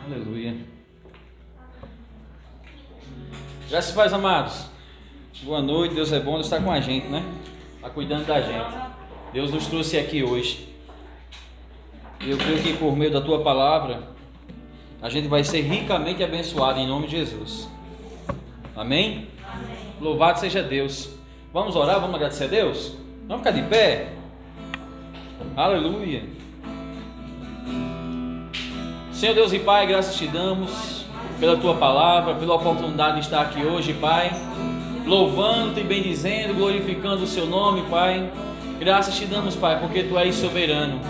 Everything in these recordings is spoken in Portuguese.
Aleluia. Graças e paz, amados. Boa noite, Deus é bom, Deus está com a gente, né? Está cuidando da gente. Deus nos trouxe aqui hoje. E eu creio que por meio da tua palavra, a gente vai ser ricamente abençoado em nome de Jesus. Amém? Amém. Louvado seja Deus. Vamos orar, vamos agradecer a Deus? Vamos ficar de pé? Aleluia. Senhor Deus e Pai, graças te damos pela tua palavra, pela oportunidade de estar aqui hoje, Pai, louvando e bendizendo, glorificando o seu nome, Pai. Graças te damos, Pai, porque tu és soberano.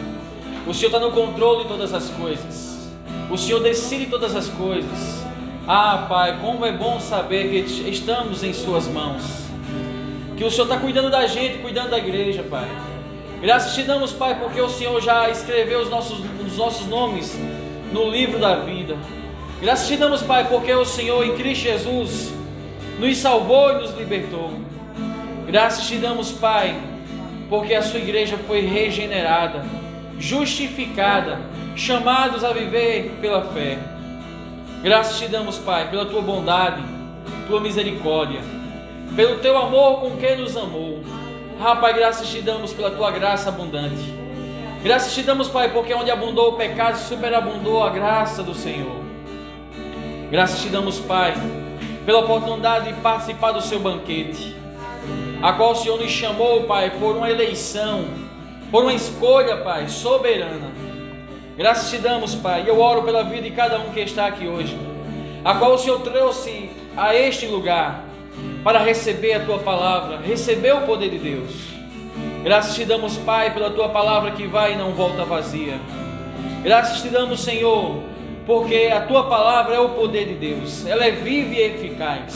O Senhor está no controle de todas as coisas. O Senhor decide todas as coisas. Ah, Pai, como é bom saber que estamos em suas mãos, que o Senhor está cuidando da gente, cuidando da igreja, Pai. Graças te damos, Pai, porque o Senhor já escreveu os nossos nomes no livro da vida. Graças te damos, Pai, porque o Senhor em Cristo Jesus nos salvou e nos libertou. Graças te damos, Pai, porque a sua igreja foi regenerada, justificada, chamados a viver pela fé. Graças te damos, Pai, pela tua bondade, tua misericórdia, pelo teu amor com que nos amou. Ah, Pai, graças te damos pela tua graça abundante. Graças te damos, Pai, porque onde abundou o pecado, superabundou a graça do Senhor. Graças te damos, Pai, pela oportunidade de participar do seu banquete, a qual o Senhor nos chamou, Pai, por uma eleição, por uma escolha, Pai, soberana. Graças te damos, Pai, e eu oro pela vida de cada um que está aqui hoje, a qual o Senhor trouxe a este lugar para receber a tua palavra, receber o poder de Deus. Graças te damos, Pai, pela tua palavra que vai e não volta vazia. Graças te damos, Senhor, porque a tua palavra é o poder de Deus, ela é viva e eficaz.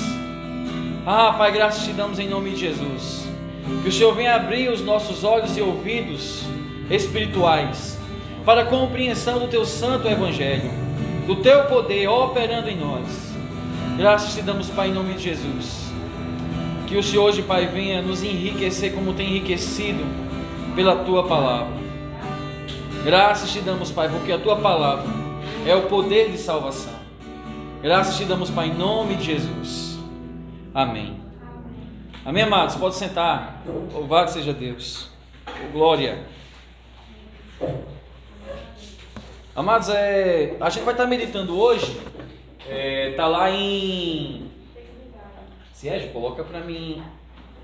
Ah, Pai, graças te damos em nome de Jesus. Que o Senhor venha abrir os nossos olhos e ouvidos espirituais para a compreensão do teu santo evangelho, do teu poder operando em nós. Graças te damos, Pai, em nome de Jesus. Que o Senhor hoje, Pai, venha nos enriquecer como tem enriquecido pela tua palavra. Graças te damos, Pai, porque a tua palavra é o poder de salvação. Graças te damos, Pai, em nome de Jesus. Amém. Amém, amados? Pode sentar. Louvado seja Deus. Glória. Amados, a gente vai estar meditando hoje. Está lá em... Sérgio, coloca para mim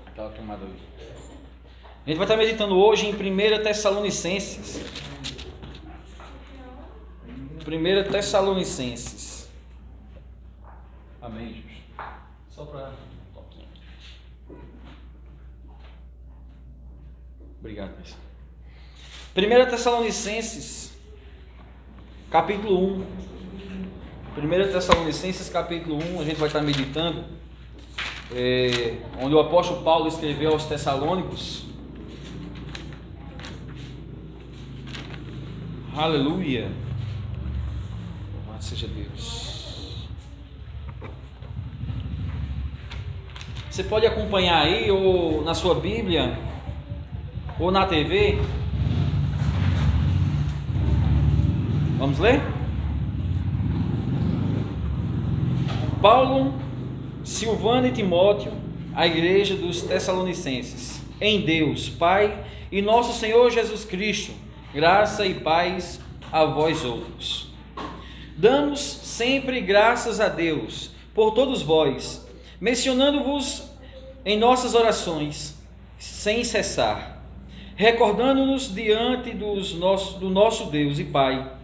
aquela tomada ali. A gente vai estar meditando hoje em 1 Tessalonicenses. 1 Tessalonicenses. Amém, Jesus. Só para... Obrigado, pessoal. 1 Tessalonicenses, capítulo 1. 1 Tessalonicenses, capítulo 1, a gente vai estar meditando, onde o apóstolo Paulo escreveu aos Tessalônicos. Aleluia. Louvado seja Deus. Você pode acompanhar aí, ou na sua Bíblia, ou na TV. Vamos ler? Paulo, Silvano e Timóteo, a igreja dos Tessalonicenses, em Deus, Pai e nosso Senhor Jesus Cristo, graça e paz a vós outros. Damos sempre graças a Deus por todos vós, mencionando-vos em nossas orações, sem cessar, recordando-nos diante do nosso Deus e Pai,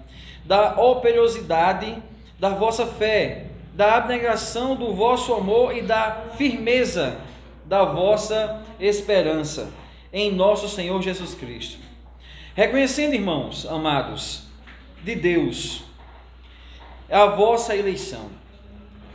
da operosidade da vossa fé, da abnegação do vosso amor e da firmeza da vossa esperança em nosso Senhor Jesus Cristo. Reconhecendo, irmãos amados, de Deus, a vossa eleição,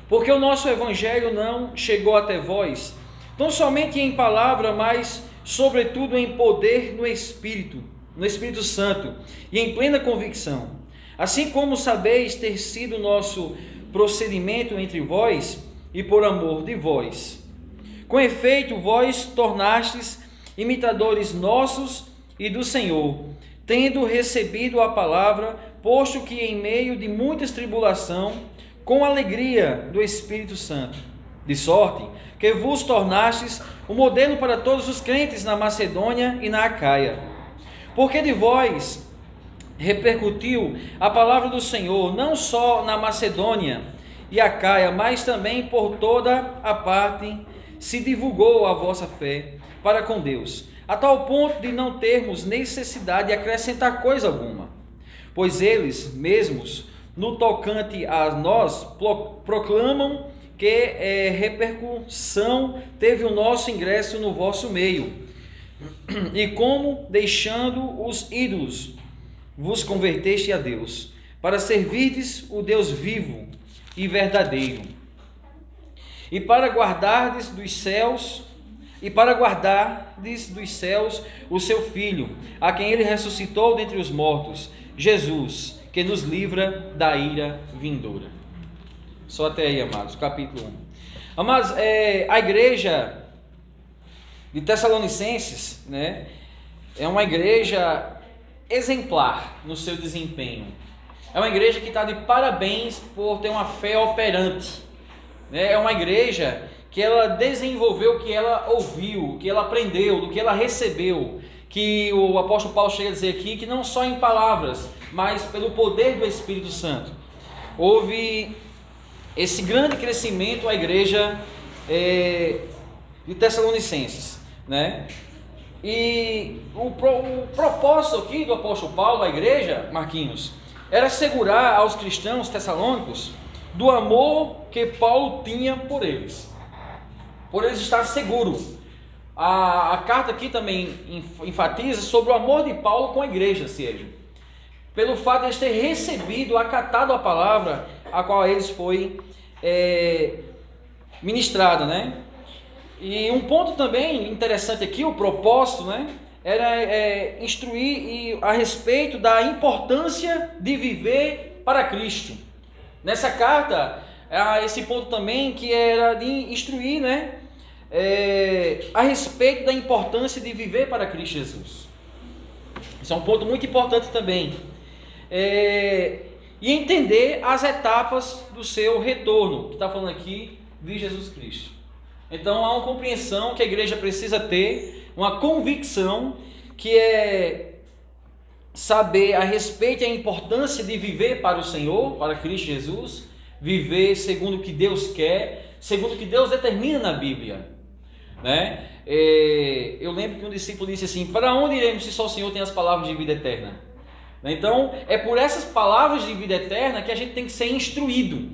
porque o nosso evangelho não chegou até vós, não somente em palavra, mas sobretudo em poder no Espírito Santo e em plena convicção, assim como sabeis ter sido nosso procedimento entre vós e por amor de vós. Com efeito, vós tornastes imitadores nossos e do Senhor, tendo recebido a palavra, posto que em meio de muitas tribulação, com alegria do Espírito Santo, de sorte que vos tornastes um modelo para todos os crentes na Macedônia e na Acaia. Porque de vós repercutiu a palavra do Senhor, não só na Macedônia e Acaia, mas também por toda a parte se divulgou a vossa fé para com Deus, a tal ponto de não termos necessidade de acrescentar coisa alguma, pois eles mesmos, no tocante a nós, proclamam que repercussão teve o nosso ingresso no vosso meio, e como, deixando os ídolos, vos converteste a Deus, para servirdes o Deus vivo e verdadeiro, e para guardardes dos céus o seu Filho, a quem ele ressuscitou dentre os mortos, Jesus, que nos livra da ira vindoura. Só até aí, amados, capítulo 1. Amados, a igreja de Tessalonicenses, né, é uma igreja exemplar no seu desempenho. É uma igreja que está de parabéns por ter uma fé operante. É uma igreja que ela desenvolveu o que ela ouviu, o que ela aprendeu, do que ela recebeu, que o apóstolo Paulo chega a dizer aqui, que não só em palavras, mas pelo poder do Espírito Santo. Houve esse grande crescimento à igreja de Tessalonicenses, né? E o propósito aqui do apóstolo Paulo à igreja, Marquinhos, era assegurar aos cristãos tessalônicos do amor que Paulo tinha por eles estar seguro. A carta aqui também enfatiza sobre o amor de Paulo com a igreja, Sérgio, pelo fato de eles terem recebido, acatado a palavra a qual eles foi ministrada, né? E um ponto também interessante aqui, o propósito, né, era instruir a respeito da importância de viver para Cristo. Nessa carta, há esse ponto também que era de instruir, né, a respeito da importância de viver para Cristo Jesus. Isso é um ponto muito importante também. E entender as etapas do seu retorno, que está falando aqui de Jesus Cristo. Então há uma compreensão que a igreja precisa ter, uma convicção que é saber a respeito e a importância de viver para o Senhor, para Cristo Jesus, viver segundo o que Deus quer, segundo o que Deus determina na Bíblia, né? Eu lembro que um discípulo disse assim: para onde iremos se só o Senhor tem as palavras de vida eterna? Então é por essas palavras de vida eterna que a gente tem que ser instruído.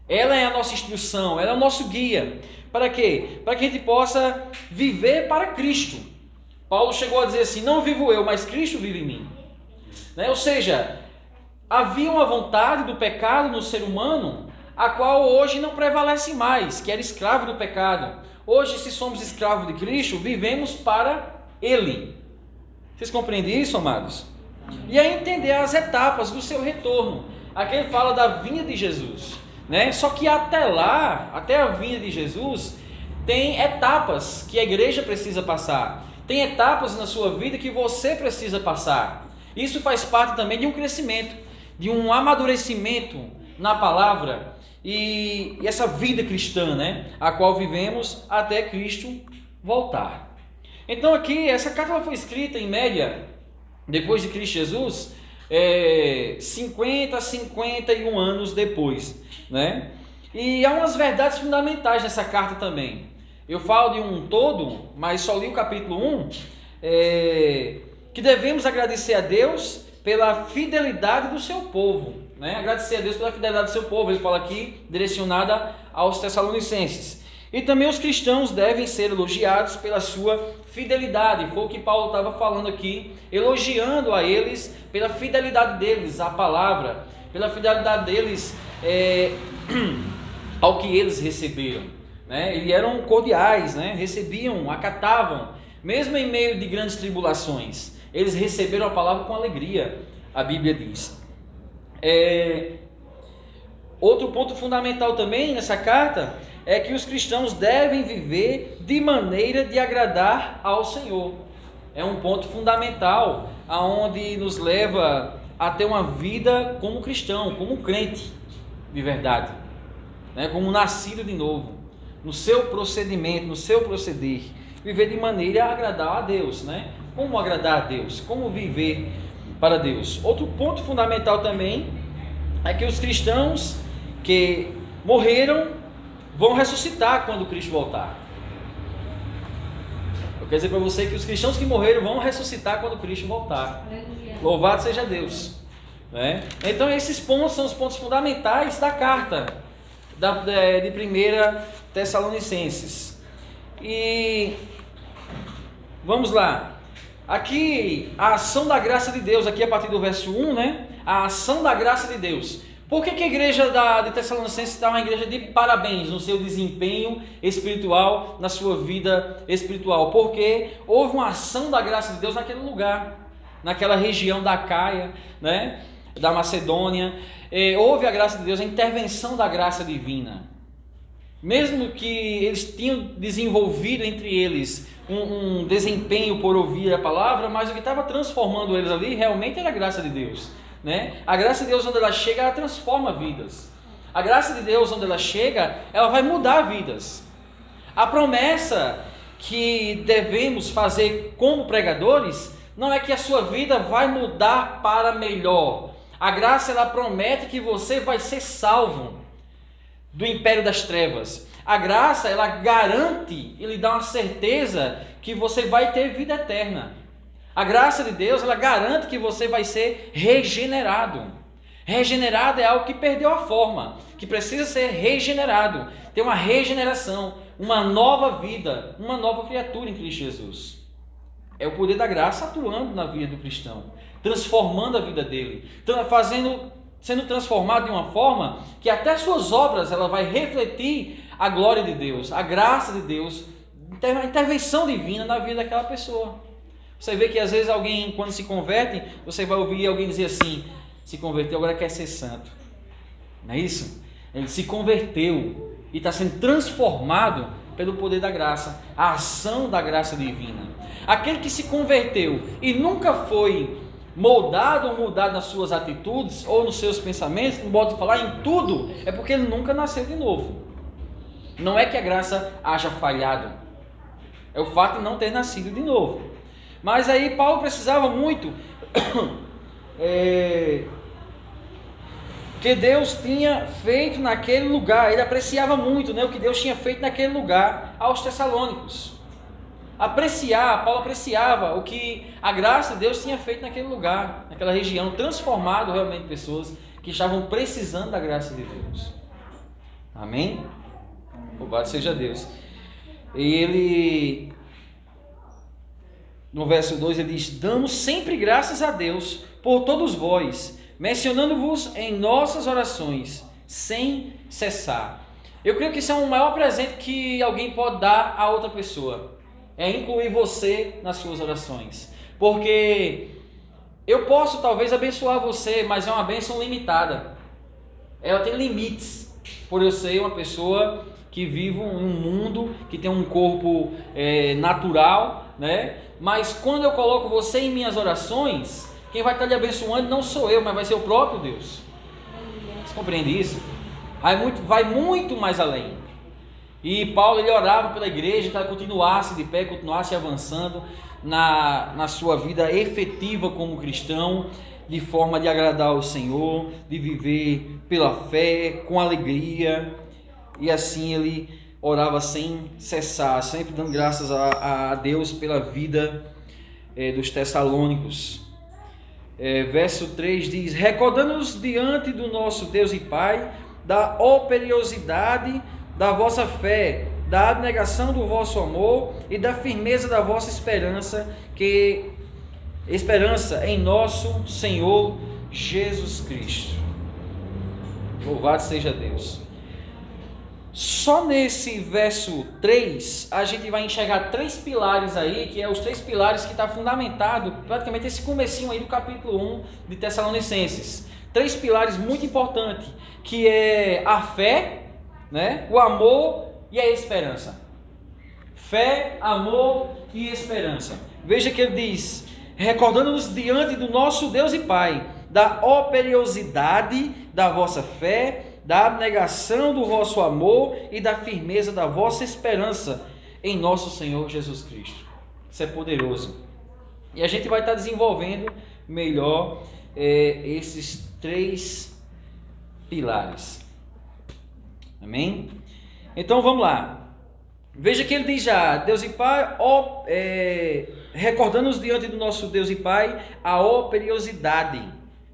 Ela é a nossa instrução, ela é o nosso guia. Para quê? Para que a gente possa viver para Cristo. Paulo chegou a dizer assim: não vivo eu, mas Cristo vive em mim. Né? Ou seja, havia uma vontade do pecado no ser humano, a qual hoje não prevalece mais, que era escravo do pecado. Hoje, se somos escravos de Cristo, vivemos para Ele. Vocês compreendem isso, amados? E aí entender as etapas do seu retorno. Aqui ele fala da vinda de Jesus, né? Só que até lá, até a vinda de Jesus, tem etapas que a igreja precisa passar. Tem etapas na sua vida que você precisa passar. Isso faz parte também de um crescimento, de um amadurecimento na palavra e essa vida cristã, né? A qual vivemos até Cristo voltar. Então aqui, essa carta foi escrita em média, depois de Cristo Jesus, 50 a 51 anos depois, né? E há umas verdades fundamentais nessa carta também. Eu falo de um todo, mas só li o capítulo 1, que devemos agradecer a Deus pela fidelidade do seu povo, né? Agradecer a Deus pela fidelidade do seu povo, ele fala aqui, direcionada aos Tessalonicenses. E também os cristãos devem ser elogiados pela sua fidelidade. Foi o que Paulo estava falando aqui, elogiando a eles pela fidelidade deles à palavra, pela fidelidade deles ao que eles receberam, né? Eles eram cordiais, né? Recebiam, acatavam, mesmo em meio de grandes tribulações. Eles receberam a palavra com alegria, a Bíblia diz. Outro ponto fundamental também nessa carta é que os cristãos devem viver de maneira de agradar ao Senhor. É um ponto fundamental, aonde nos leva a ter uma vida como cristão, como crente de verdade, né? Como nascido de novo, no seu procedimento, no seu proceder, viver de maneira a agradar a Deus, né? Como agradar a Deus, como viver para Deus. Outro ponto fundamental também é que os cristãos que morreram vão ressuscitar quando Cristo voltar. Eu quero dizer para você que os cristãos que morreram vão ressuscitar quando Cristo voltar. Louvado seja Deus, né? Então esses pontos são os pontos fundamentais da carta de 1 Tessalonicenses. E vamos lá. Aqui a ação da graça de Deus, aqui a partir do verso 1, né? A ação da graça de Deus. Por que a igreja de Tessalonicenses está uma igreja de parabéns no seu desempenho espiritual, na sua vida espiritual? Porque houve uma ação da graça de Deus naquele lugar, naquela região da Acaia, né? Da Macedônia. Houve a graça de Deus, a intervenção da graça divina. Mesmo que eles tinham desenvolvido entre eles um desempenho por ouvir a palavra, mas o que estava transformando eles ali realmente era a graça de Deus, né? A graça de Deus, onde ela chega, ela transforma vidas. A graça de Deus, onde ela chega, ela vai mudar vidas. A promessa que devemos fazer como pregadores não é que a sua vida vai mudar para melhor. A graça, ela promete que você vai ser salvo do império das trevas. A graça, ela garante e lhe dá uma certeza que você vai ter vida eterna. A graça de Deus, ela garante que você vai ser regenerado. Regenerado é algo que perdeu a forma, que precisa ser regenerado. Tem uma regeneração, uma nova vida, uma nova criatura em Cristo Jesus. É o poder da graça atuando na vida do cristão, transformando a vida dele, sendo transformado de uma forma que até suas obras ela vai refletir a glória de Deus, a graça de Deus, a intervenção divina na vida daquela pessoa. Você vê que às vezes alguém, quando se converte, você vai ouvir alguém dizer assim: se converteu, agora quer ser santo. Não é isso? Ele se converteu e está sendo transformado pelo poder da graça, a ação da graça divina. Aquele que se converteu e nunca foi moldado ou mudado nas suas atitudes ou nos seus pensamentos, no modo de falar, em tudo, é porque ele nunca nasceu de novo. Não é que a graça haja falhado, é o fato de não ter nascido de novo. Mas aí Paulo precisava muito que Deus tinha feito naquele lugar. Ele apreciava muito, né, o que Deus tinha feito naquele lugar aos Tessalônicos. Paulo apreciava o que a graça de Deus tinha feito naquele lugar, naquela região, transformado realmente pessoas que estavam precisando da graça de Deus. Amém? Louvado seja Deus. E ele, no verso 2, ele diz: damos sempre graças a Deus por todos vós, mencionando-vos em nossas orações, sem cessar. Eu creio que isso é o maior presente que alguém pode dar a outra pessoa. É incluir você nas suas orações. Porque eu posso talvez abençoar você, mas é uma bênção limitada. Ela tem limites. Por eu ser uma pessoa que vive em um mundo, que tem um corpo natural, né? Mas quando eu coloco você em minhas orações, quem vai estar lhe abençoando não sou eu, mas vai ser o próprio Deus. Você compreende isso? Vai muito mais além. E Paulo, ele orava pela igreja que ela continuasse de pé, continuasse avançando na sua vida efetiva como cristão, de forma de agradar ao Senhor, de viver pela fé, com alegria. E assim ele orava sem cessar, sempre dando graças a Deus pela vida dos Tessalônicos. Verso 3 diz: recordando-nos diante do nosso Deus e Pai da operiosidade da vossa fé, da abnegação do vosso amor e da firmeza da vossa esperança em nosso Senhor Jesus Cristo. Louvado seja Deus. Só nesse verso 3 a gente vai enxergar 3 pilares aí, que é os 3 pilares que está fundamentado praticamente esse comecinho aí do capítulo 1 de Tessalonicenses. 3 pilares muito importantes, que é a fé, né, o amor e a esperança. Fé, amor e esperança. Veja que ele diz: recordando-nos diante do nosso Deus e Pai, da operiosidade da vossa fé, da abnegação do vosso amor e da firmeza da vossa esperança em nosso Senhor Jesus Cristo. Isso é poderoso. E a gente vai estar desenvolvendo melhor esses 3 pilares. Amém? Então vamos lá. Veja que ele diz já: Deus e Pai, recordando-nos diante do nosso Deus e Pai a operiosidade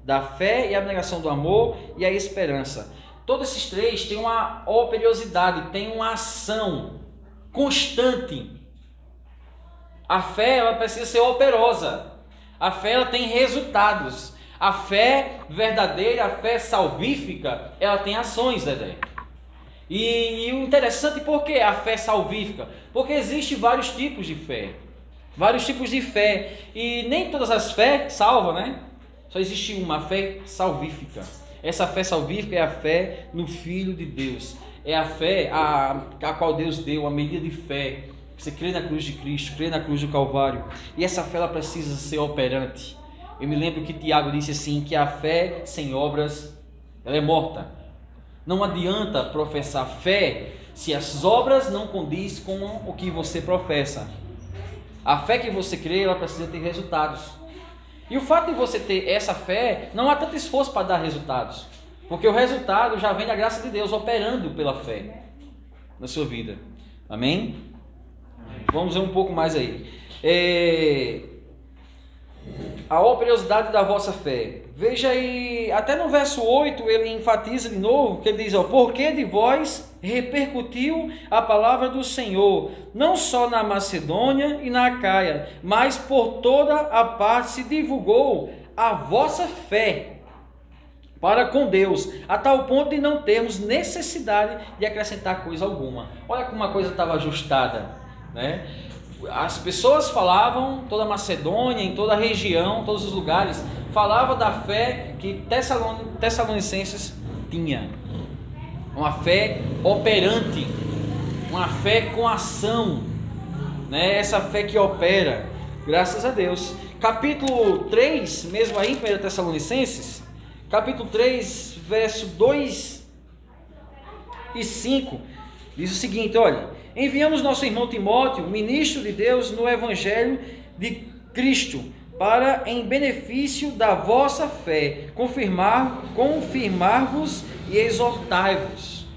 da fé e a abnegação do amor e a esperança. Todos esses 3 têm uma operiosidade, têm uma ação constante. A fé, ela precisa ser operosa. A fé, ela tem resultados. A fé verdadeira, a fé salvífica, ela tem ações, Dedé. E o interessante, por que a fé salvífica? Porque existem vários tipos de fé. Vários tipos de fé. E nem todas as fés salvam, né? Só existe uma, a fé salvífica. Essa fé salvífica é a fé no Filho de Deus. É a fé a qual Deus deu, a medida de fé. Você crê na cruz de Cristo, crê na cruz do Calvário. E essa fé, ela precisa ser operante. Eu me lembro que Tiago disse assim, que a fé sem obras, ela é morta. Não adianta professar fé se as obras não condiz com o que você professa. A fé que você crê, ela precisa ter resultados. E o fato de você ter essa fé, não há tanto esforço para dar resultados. Porque o resultado já vem da graça de Deus operando pela fé na sua vida. Amém? Vamos ver um pouco mais aí. A operiosidade da vossa fé. Veja aí, até no verso 8 ele enfatiza de novo, que ele diz: porque de vós repercutiu a palavra do Senhor, não só na Macedônia e na Acaia, mas por toda a parte se divulgou a vossa fé para com Deus, a tal ponto de não termos necessidade de acrescentar coisa alguma. Olha como a coisa estava ajustada, né? As pessoas falavam, toda a Macedônia, em toda a região, todos os lugares, falava da fé que Tessalonicenses tinha. Uma fé operante, uma fé com ação, né? Essa fé que opera, graças a Deus. Capítulo 3, mesmo aí, 1 Tessalonicenses, capítulo 3, verso 2 e 5, diz o seguinte, olha: enviamos nosso irmão Timóteo, ministro de Deus no Evangelho de Cristo, para, em benefício da vossa fé, confirmar-vos e exortai-vos.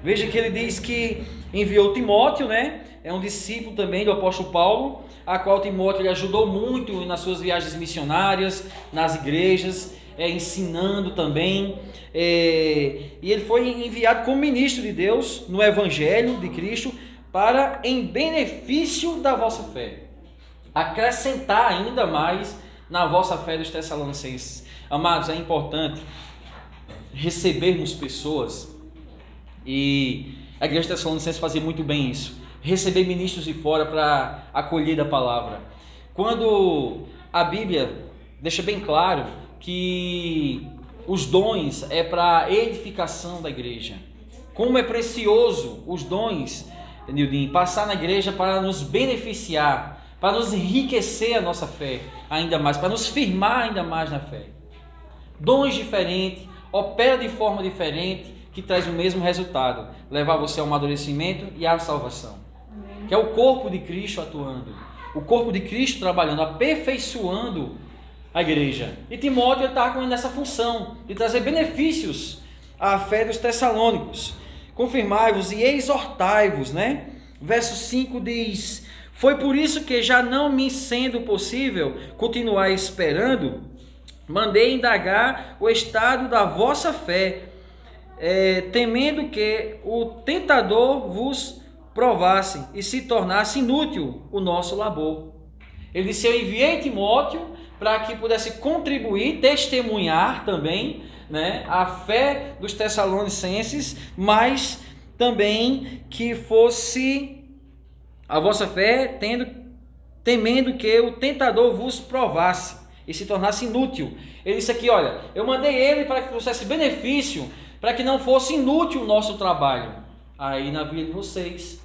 Veja que ele diz que enviou Timóteo, né? É um discípulo também do apóstolo Paulo, a qual Timóteo ele ajudou muito nas suas viagens missionárias, nas igrejas, ensinando também. E ele foi enviado como ministro de Deus no Evangelho de Cristo para, em benefício da vossa fé, acrescentar ainda mais na vossa fé dos Tessalonicenses. Amados, é importante recebermos pessoas, e a igreja de Tessalonicenses fazia muito bem isso, receber ministros de fora para acolher da palavra. Quando a Bíblia deixa bem claro que os dons é para edificação da igreja. Como é precioso os dons, Nildinho, passar na igreja para nos beneficiar, para nos enriquecer a nossa fé ainda mais, para nos firmar ainda mais na fé. Dons diferentes, opera de forma diferente, que traz o mesmo resultado, levar você ao amadurecimento e à salvação. Que é o corpo de Cristo atuando, o corpo de Cristo trabalhando, aperfeiçoando a igreja. E Timóteo está com essa função de trazer benefícios à fé dos tessalônicos. Confirmai-vos e exortai-vos, né? Verso 5 diz: foi por isso que, já não me sendo possível continuar esperando, mandei indagar o estado da vossa fé, temendo que o tentador vos provasse e se tornasse inútil o nosso labor. Ele disse: eu enviei Timóteo para que pudesse contribuir, testemunhar também, né, a fé dos Tessalonicenses, mas também que fosse a vossa fé temendo que o tentador vos provasse e se tornasse inútil. Ele disse aqui, olha, eu mandei ele para que trouxesse benefício, para que não fosse inútil o nosso trabalho. aí na vida de vocês.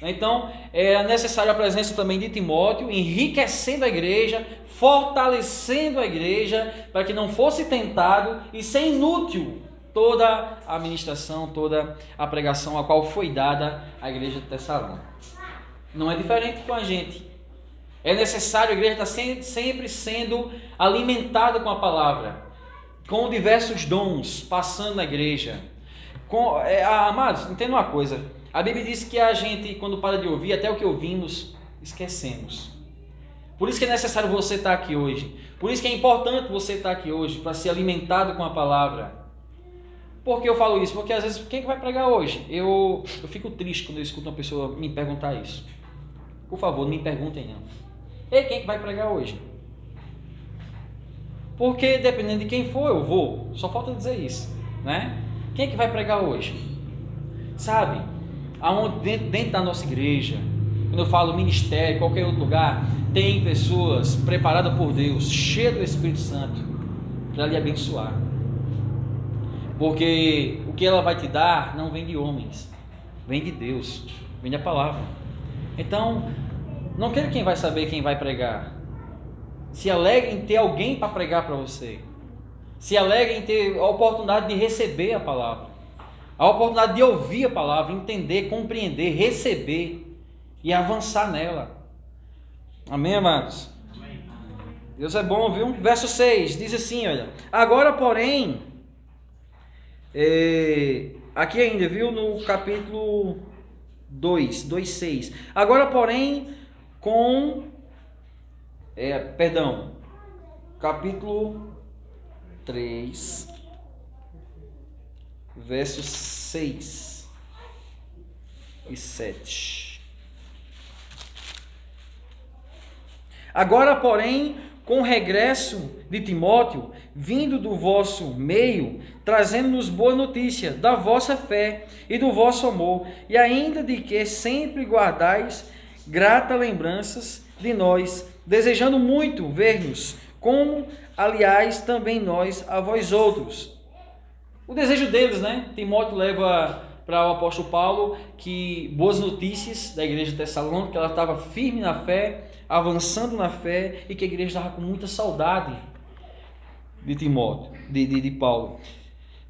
Então, era necessária a presença também de Timóteo, enriquecendo a igreja, fortalecendo a igreja, para que não fosse tentado e ser inútil toda a administração, toda a pregação a qual foi dada à igreja de Tessalônica. Não é diferente com a gente. É necessário a igreja estar sempre sendo alimentada com a palavra, com diversos dons passando na igreja. Amados, entenda uma coisa. A Bíblia diz que a gente, quando para de ouvir, até o que ouvimos, esquecemos. Por isso que é necessário você estar aqui hoje. Por isso que é importante você estar aqui hoje, para ser alimentado com a palavra. Por que eu falo isso? Porque às vezes, quem é que vai pregar hoje? Eu fico triste quando eu escuto uma pessoa me perguntar isso. Por favor, não me perguntem não. Ei, quem é que vai pregar hoje? Porque dependendo de quem for, eu vou. Só falta dizer isso, né? Quem é que vai pregar hoje? Sabe? Aonde dentro da nossa igreja, quando eu falo ministério, qualquer outro lugar, tem pessoas preparadas por Deus, cheias do Espírito Santo, para lhe abençoar. Porque o que ela vai te dar não vem de homens, vem de Deus, vem da palavra. Então, não quero quem vai saber quem vai pregar. Se alegre em ter alguém para pregar para você. Se alegre em ter a oportunidade de receber a palavra. A oportunidade de ouvir a palavra, entender, compreender, receber e avançar nela. Amém, amados? Amém. Deus é bom, viu? Verso 6 diz assim, olha. Agora, porém, aqui ainda, viu? No capítulo 2:6. Agora, porém, capítulo 3, versos 6 e 7. Agora, porém, com o regresso de Timóteo, vindo do vosso meio, trazendo-nos boa notícia da vossa fé e do vosso amor, e ainda de que sempre guardais grata lembranças de nós, desejando muito ver-nos, como, aliás, também nós a vós outros. O desejo deles, né? Timóteo leva para o apóstolo Paulo que boas notícias da igreja de Tessalônica, que ela estava firme na fé, avançando na fé, e que a igreja estava com muita saudade de Timóteo, de Paulo.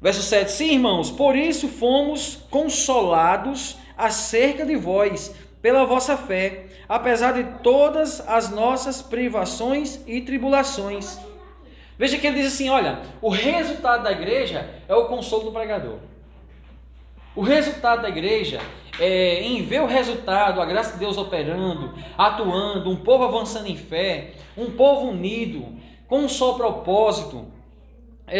Verso 7, sim, irmãos, por isso fomos consolados acerca de vós, pela vossa fé, apesar de todas as nossas privações e tribulações. Veja que ele diz assim, olha, o resultado da igreja é o consolo do pregador. O resultado da igreja é em ver o resultado, a graça de Deus operando, atuando, um povo avançando em fé, um povo unido, com um só propósito,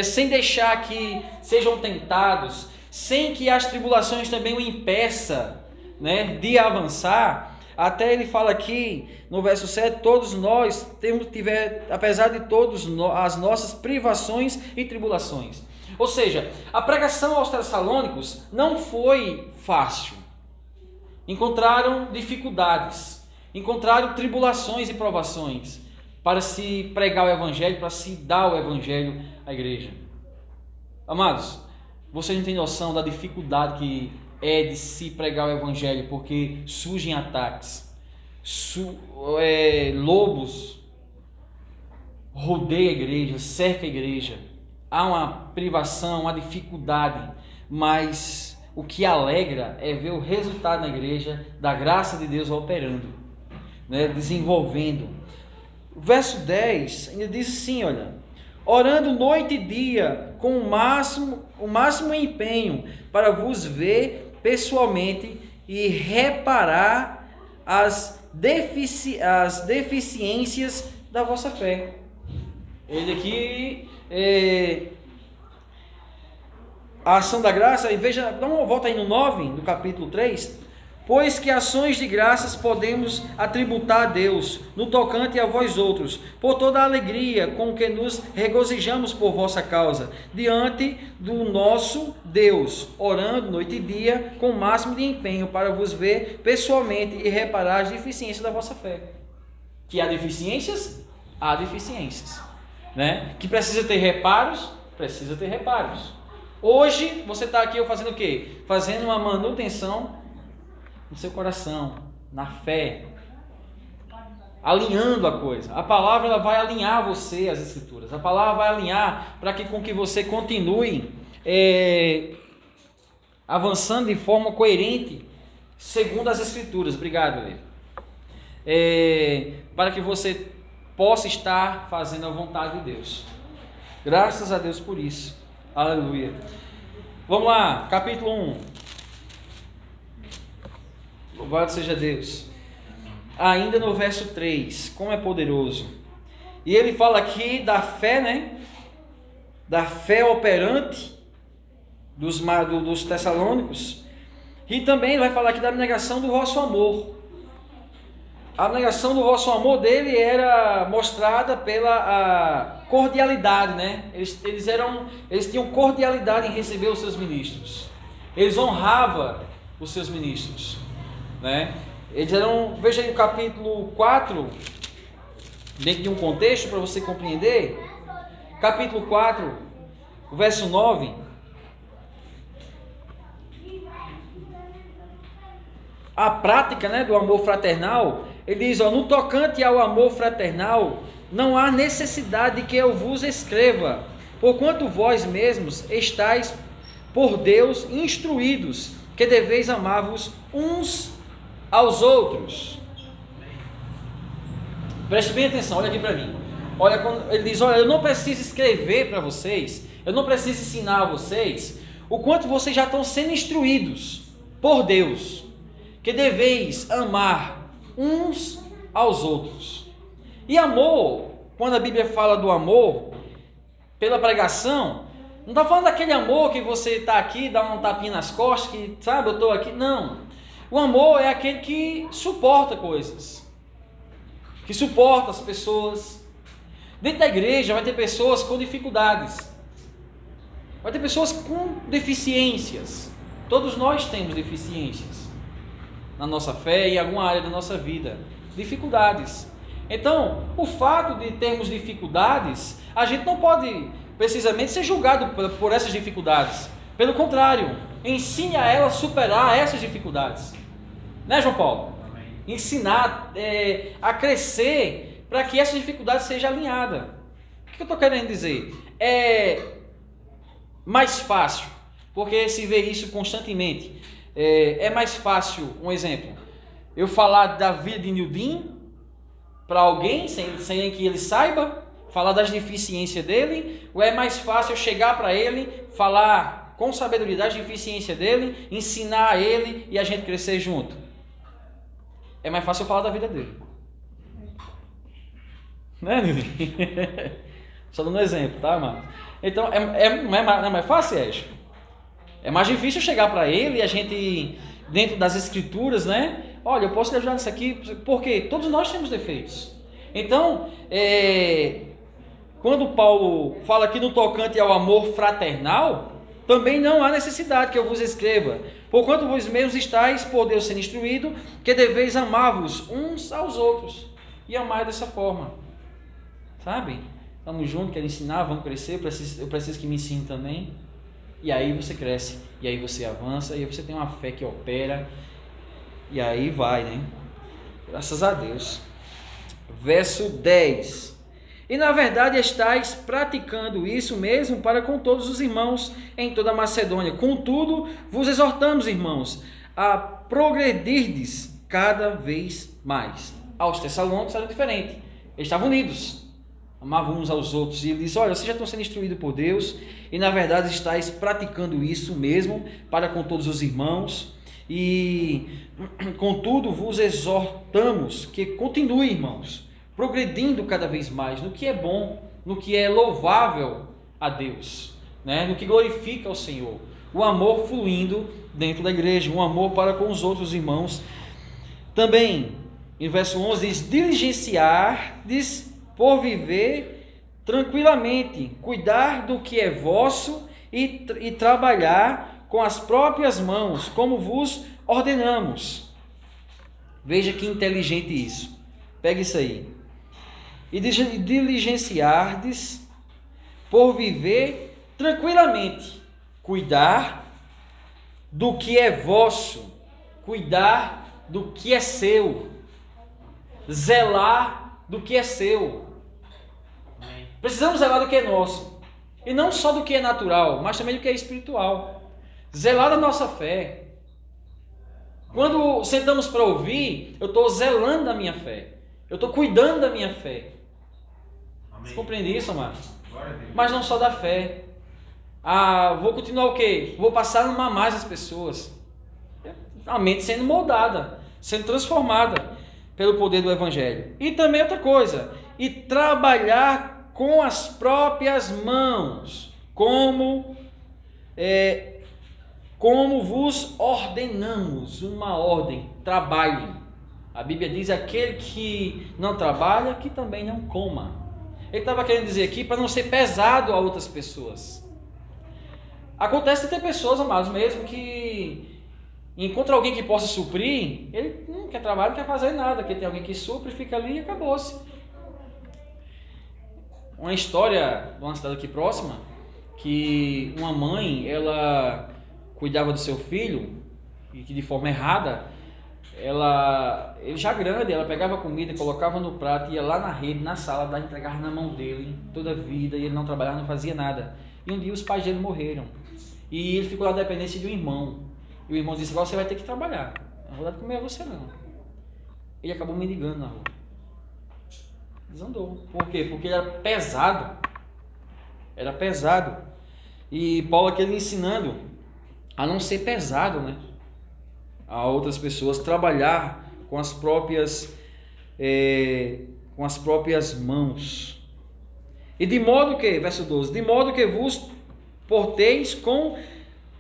sem deixar que sejam tentados, sem que as tribulações também o impeçam, né, de avançar. Até ele fala aqui no verso 7, todos nós apesar de todos as nossas privações e tribulações. Ou seja, a pregação aos Tessalônicos não foi fácil. Encontraram dificuldades, encontraram tribulações e provações para se pregar o evangelho, para se dar o evangelho à igreja. Amados, vocês não têm noção da dificuldade que é de se pregar o evangelho, porque surgem ataques, lobos rodeiam a igreja, cercam a igreja, há uma privação, uma dificuldade, mas o que alegra é ver o resultado na igreja da graça de Deus operando, né, desenvolvendo. O verso 10 ainda diz assim, olha, orando noite e dia com o máximo empenho para vos ver pessoalmente e reparar as deficiências da vossa fé. Ele aqui, a ação da graça, e veja, dá uma volta aí no 9, do capítulo 3, pois que ações de graças podemos atributar a Deus, no tocante a vós outros, por toda a alegria com que nos regozijamos por vossa causa, diante do nosso Deus, orando noite e dia, com o máximo de empenho, para vos ver pessoalmente e reparar as deficiências da vossa fé. Que há deficiências? Há deficiências. Né? Que precisa ter reparos? Precisa ter reparos. Hoje você está aqui fazendo o quê? Fazendo uma manutenção no seu coração, na fé, alinhando a coisa. A palavra ela vai alinhar você às Escrituras. A palavra vai alinhar para que com que você continue avançando de forma coerente segundo as Escrituras. Obrigado, Lê. Para que você possa estar fazendo a vontade de Deus. Graças a Deus por isso. Aleluia. Vamos lá, capítulo 1. Louvado seja Deus. Ainda no verso 3, como é poderoso. E ele fala aqui da fé, né? Da fé operante dos Tessalônicos. E também vai falar aqui da abnegação do vosso amor. A abnegação do vosso amor dele era mostrada pela cordialidade, né? Eles tinham cordialidade em receber os seus ministros. Eles honravam os seus ministros, né? Eles eram, veja aí o capítulo 4, dentro de um contexto para você compreender. Capítulo 4, verso 9. A prática, né, do amor fraternal, ele diz, no tocante ao amor fraternal, não há necessidade de que eu vos escreva, porquanto vós mesmos estáis por Deus instruídos, que deveis amar-vos uns aos outros. Preste bem atenção, olha aqui para mim. Olha, quando ele diz, eu não preciso escrever para vocês, eu não preciso ensinar a vocês, o quanto vocês já estão sendo instruídos por Deus, que deveis amar uns aos outros. E amor, quando a Bíblia fala do amor, pela pregação, não está falando daquele amor que você está aqui, dá um tapinha nas costas, que sabe, eu estou aqui, não. O amor é aquele que suporta coisas, que suporta as pessoas. Dentro da igreja vai ter pessoas com dificuldades, vai ter pessoas com deficiências. Todos nós temos deficiências na nossa fé e em alguma área da nossa vida, dificuldades. Então, o fato de termos dificuldades, a gente não pode precisamente ser julgado por essas dificuldades. Pelo contrário, ensine a ela a superar essas dificuldades. Né, João Paulo? Amém. Ensinar a crescer para que essa dificuldade seja alinhada. O que eu estou querendo dizer? É mais fácil, porque se vê isso constantemente. É mais fácil, um exemplo, eu falar da vida de Nildin para alguém, sem que ele saiba, falar das deficiências dele, ou é mais fácil eu chegar para ele, falar com sabedoria das deficiências dele, ensinar a ele e a gente crescer junto? É mais fácil eu falar da vida dele. Né, Nildin? Só dando um exemplo, tá, mano? Então, não é mais fácil, Érico? É mais difícil chegar para ele e a gente, dentro das Escrituras, né? Olha, eu posso lhe ajudar nisso aqui, porque todos nós temos defeitos. Então, quando Paulo fala aqui no tocante ao amor fraternal, também não há necessidade que eu vos escreva, porquanto vós mesmos estáis por Deus sendo instruído, que deveis amar-vos uns aos outros, e amar dessa forma. Sabe? Vamos juntos, quero ensinar, vamos crescer, eu preciso que me ensine também. E aí você cresce, e aí você avança, e aí você tem uma fé que opera, e aí vai, né? Graças a Deus. Verso 10. E na verdade estáis praticando isso mesmo para com todos os irmãos em toda a Macedônia. Contudo, vos exortamos, irmãos, a progredirdes cada vez mais. Aos Tessalônicos era diferente. Eles estavam unidos, amavam uns aos outros. E ele diz, olha, vocês já estão sendo instruídos por Deus, e na verdade estáis praticando isso mesmo para com todos os irmãos. E contudo vos exortamos que continue, irmãos, progredindo cada vez mais no que é bom, no que é louvável a Deus, né? No que glorifica ao Senhor. O amor fluindo dentro da igreja, um amor para com os outros irmãos. Também, em verso 11, diz, diligenciar-des por viver tranquilamente, cuidar do que é vosso e trabalhar com as próprias mãos, como vos ordenamos. Veja que inteligente isso. Pega isso aí. E diligenciardes por viver tranquilamente. cuidar do que é vosso, cuidar do que é seu, zelar do que é seu. Precisamos zelar do que é nosso, e não só do que é natural, mas também do que é espiritual. Zelar da nossa fé. Quando sentamos para ouvir, eu estou zelando da minha fé, eu estou cuidando da minha fé. Você compreende isso, amado? Mas não só da fé. Vou continuar o quê? Vou passar a amar mais as pessoas. A mente sendo moldada, sendo transformada pelo poder do Evangelho. E também outra coisa, e trabalhar com as próprias mãos, como vos ordenamos, uma ordem, trabalhe. A Bíblia diz, aquele que não trabalha, que também não coma. Ele estava querendo dizer aqui, para não ser pesado a outras pessoas. Acontece de ter pessoas, amados, mesmo que encontra alguém que possa suprir, ele não quer trabalhar, não quer fazer nada, porque tem alguém que supre, fica ali e acabou-se. Uma história de uma cidade aqui próxima, que uma mãe, ela cuidava do seu filho, e que de forma errada, ele já grande, ela pegava comida, colocava no prato, ia lá na rede, na sala, entregava na mão dele toda a vida, e ele não trabalhava, não fazia nada. E um dia os pais dele morreram, e ele ficou na dependência de um irmão. E o irmão disse, agora você vai ter que trabalhar, não vou dar de comer a você não. Ele acabou mendigando na rua. Desandou. Por quê? Porque ele era pesado. Era pesado. E Paulo aqui ele ensinando a não ser pesado, né? A outras pessoas, trabalhar com as próprias mãos. E de modo que, verso 12, de modo que vos porteis com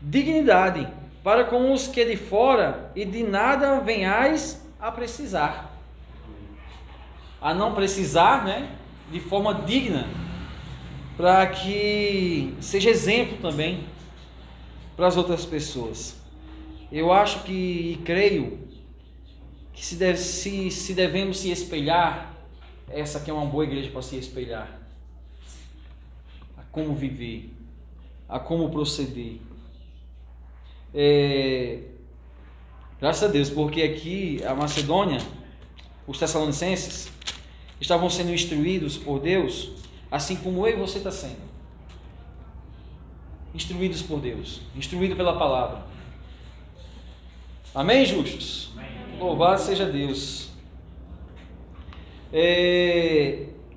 dignidade para com os que de fora, e de nada venhais a precisar. A não precisar, né? De forma digna, para que seja exemplo também para as outras pessoas. Eu acho e creio que se devemos se espelhar, essa aqui é uma boa igreja para se espelhar. A como viver, a como proceder. Graças a Deus, porque aqui a Macedônia, os Tessalonicenses, estavam sendo instruídos por Deus, assim como eu e você está sendo. Instruídos por Deus, instruídos pela palavra. Amém, justos? Amém. Louvado seja Deus.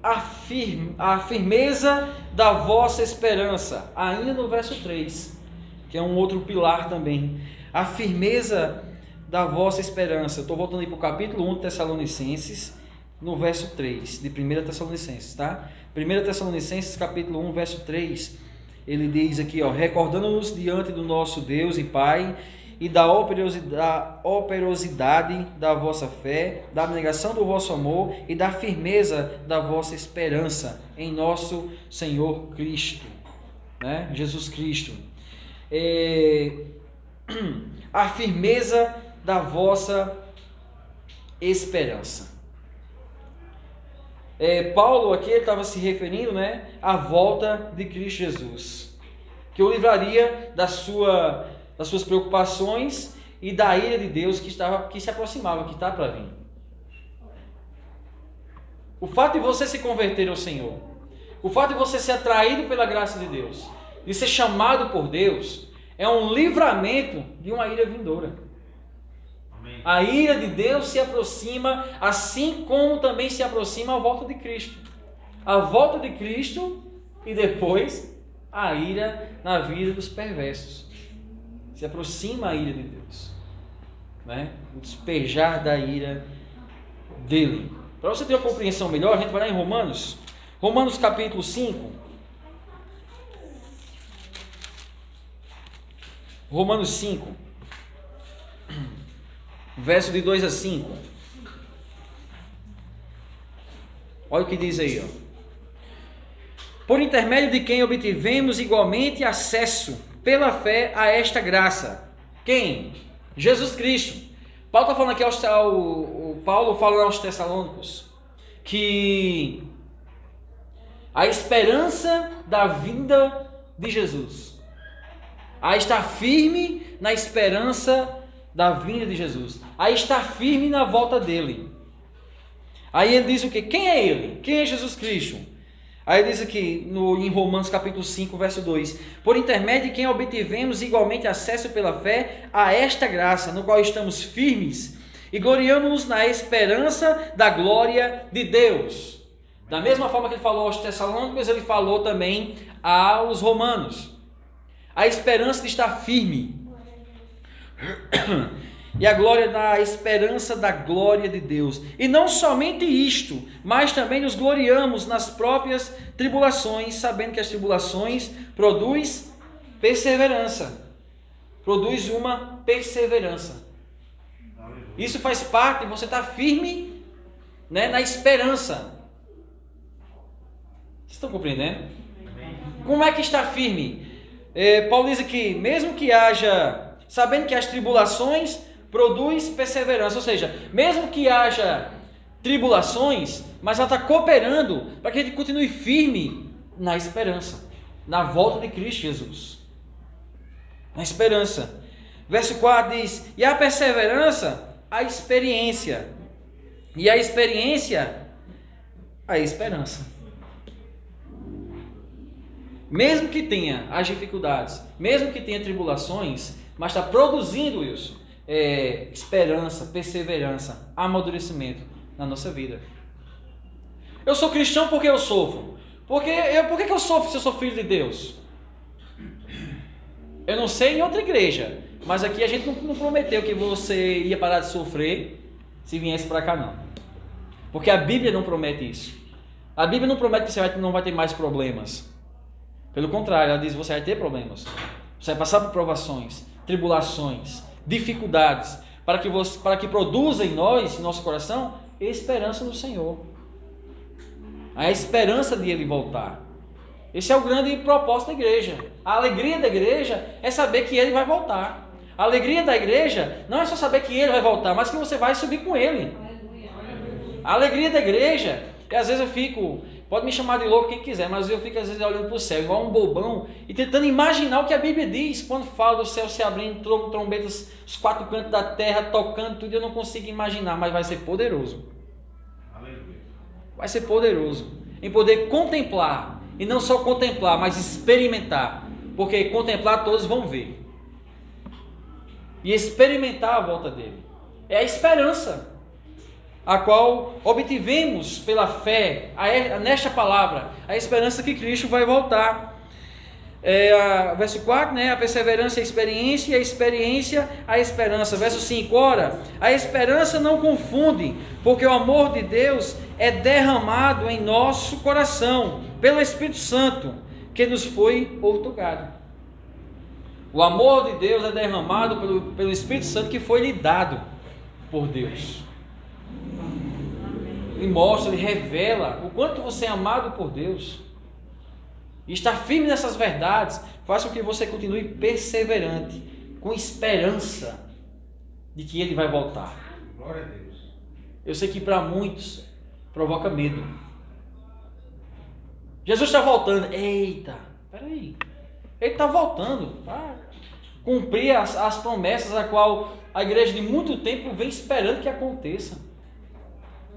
A firmeza da vossa esperança, ainda no verso 3, que é um outro pilar também. A firmeza da vossa esperança. Estou voltando aí para o capítulo 1 de Tessalonicenses, no verso 3, de 1 Tessalonicenses, tá? 1 Tessalonicenses, capítulo 1, verso 3, ele diz aqui, recordando-nos diante do nosso Deus e Pai, e da operosidade da vossa fé, da abnegação do vosso amor e da firmeza da vossa esperança em nosso Senhor Cristo, né? Jesus Cristo. A firmeza da vossa esperança. Paulo aqui estava se referindo, né, à volta de Cristo Jesus, que o livraria das suas preocupações e da ira de Deus que se aproximava, que está para vir. O fato de você se converter ao Senhor, o fato de você ser atraído pela graça de Deus, de ser chamado por Deus, é um livramento de uma ira vindoura. Amém. A ira de Deus se aproxima, assim como também se aproxima a volta de Cristo. A volta de Cristo e depois a ira na vida dos perversos. Se aproxima a ira de Deus, né? O despejar da ira dele. Para você ter uma compreensão melhor, a gente vai lá em Romanos capítulo 5. Romanos 5, verso de 2 a 5. Olha o que diz aí, por intermédio de quem obtivemos igualmente acesso pela fé a esta graça. Quem? Jesus Cristo. Paulo está falando aqui Paulo falando aos Tessalônicos que a esperança da vinda de Jesus, a estar firme na esperança da vinda de Jesus, a estar firme na volta dele. Aí ele diz o quê? Quem é ele? Quem é Jesus Cristo? Aí ele diz aqui em Romanos capítulo 5, verso 2: por intermédio de quem obtivemos igualmente acesso pela fé a esta graça, no qual estamos firmes e gloriamos-nos na esperança da glória de Deus. Da mesma forma que ele falou aos Tessalônicos, ele falou também aos Romanos. A esperança de estar firme. E a glória da esperança da glória de Deus. E não somente isto, mas também nos gloriamos nas próprias tribulações, sabendo que as tribulações produzem perseverança. Produz uma perseverança. Isso faz parte de você estar firme, né, na esperança. Vocês estão compreendendo? Como é que está firme? Paulo diz aqui, mesmo que haja, sabendo que as tribulações produz perseverança, ou seja, mesmo que haja tribulações, mas ela está cooperando para que a gente continue firme na esperança, na volta de Cristo Jesus, na esperança. Verso 4 diz, e a perseverança, a experiência, e a experiência, a esperança. Mesmo que tenha as dificuldades, mesmo que tenha tribulações, mas está produzindo isso, esperança, perseverança, amadurecimento na nossa vida. Eu sou cristão porque eu sofro. Por que eu sofro se eu sou filho de Deus? Eu não sei em outra igreja, mas aqui a gente não prometeu que você ia parar de sofrer se viesse para cá, não. Porque a Bíblia não promete isso. A Bíblia não promete que você não vai ter mais problemas. Pelo contrário, ela diz que você vai ter problemas. Você vai passar por provações, tribulações, dificuldades, para que produza em nós, em nosso coração, esperança no Senhor. A esperança de Ele voltar. Esse é o grande propósito da igreja. A alegria da igreja é saber que Ele vai voltar. A alegria da igreja não é só saber que Ele vai voltar, mas que você vai subir com Ele. A alegria da igreja, que às vezes eu fico, pode me chamar de louco quem quiser, mas eu fico às vezes olhando para o céu, igual um bobão, e tentando imaginar o que a Bíblia diz, quando fala do céu se abrindo, trombetas, os quatro cantos da terra, tocando tudo, eu não consigo imaginar, mas vai ser poderoso. Vai ser poderoso, em poder contemplar, e não só contemplar, mas experimentar, porque contemplar todos vão ver, e experimentar a volta dele, é a esperança, a qual obtivemos pela fé, nesta palavra, a esperança que Cristo vai voltar. Verso 4, né? A perseverança, a experiência, e a experiência, a esperança. Verso 5, ora, a esperança não confunde, porque o amor de Deus é derramado em nosso coração, pelo Espírito Santo, que nos foi outorgado. O amor de Deus é derramado pelo Espírito Santo, que foi lhe dado por Deus. Ele mostra, ele revela o quanto você é amado por Deus. E estar firme nessas verdades faz com que você continue perseverante, com esperança de que Ele vai voltar. Glória a Deus. Eu sei que para muitos provoca medo. Jesus está voltando. Eita, peraí. Ele está voltando para cumprir as promessas a qual a igreja de muito tempo vem esperando que aconteça.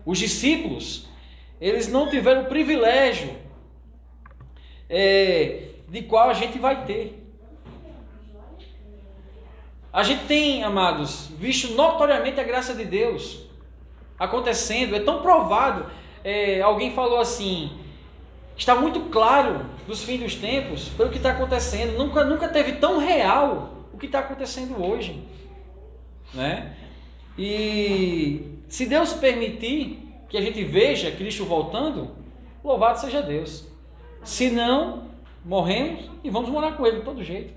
Os discípulos, eles não tiveram o privilégio de qual a gente vai ter. A gente tem, amados, visto notoriamente a graça de Deus acontecendo, é tão provado. Alguém falou assim, está muito claro dos fins dos tempos, pelo que está acontecendo, nunca teve tão real o que está acontecendo hoje, né? E se Deus permitir que a gente veja Cristo voltando, louvado seja Deus. Se não, morremos e vamos morar com Ele de todo jeito.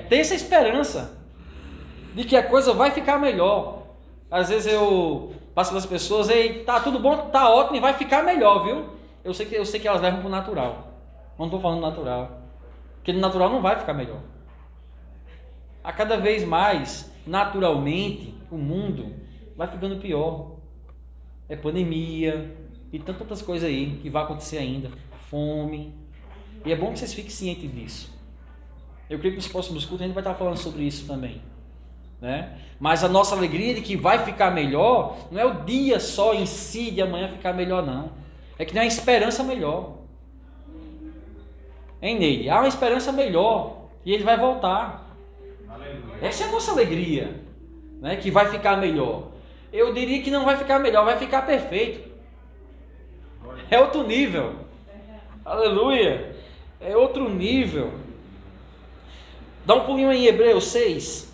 Ter essa esperança de que a coisa vai ficar melhor. Às vezes eu passo para as pessoas, tá tudo bom, tá ótimo e vai ficar melhor, viu? Eu sei que elas levam para o natural. Não estou falando natural, porque no natural não vai ficar melhor. A cada vez mais, naturalmente, o mundo vai ficando pior. Pandemia e tantas coisas aí que vai acontecer ainda, fome. E é bom que vocês fiquem cientes disso. Eu creio que nos próximos cultos a gente vai estar falando sobre isso também, né? Mas a nossa alegria de que vai ficar melhor, não é o dia só em si de amanhã ficar melhor, não. É que tem uma esperança melhor. Hein, Neide? Há uma esperança melhor e ele vai voltar. Aleluia. Essa é a nossa alegria, né? Que vai ficar melhor. Eu diria que não vai ficar melhor, vai ficar perfeito. É outro nível. Aleluia. É outro nível. Dá um pulinho em Hebreus 6.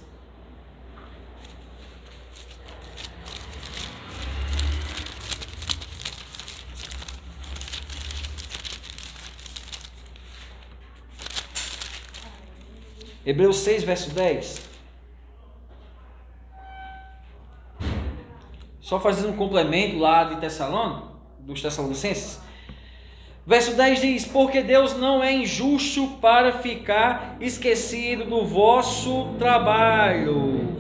Hebreus 6, verso 10. Só fazendo um complemento lá de Tessalônica, dos Tessalonicenses. Verso 10 diz: porque Deus não é injusto para ficar esquecido do vosso trabalho.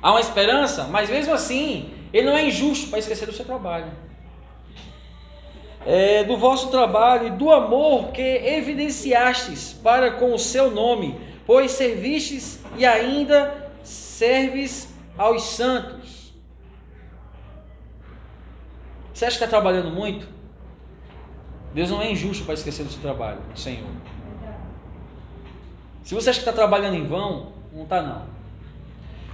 Há uma esperança, mas mesmo assim, Ele não é injusto para esquecer do seu trabalho. Do vosso trabalho e do amor que evidenciastes para com o seu nome, pois servistes e ainda serves aos santos. Você acha que está trabalhando muito? Deus não é injusto para esquecer do seu trabalho, Senhor. Se você acha que está trabalhando em vão, não está não.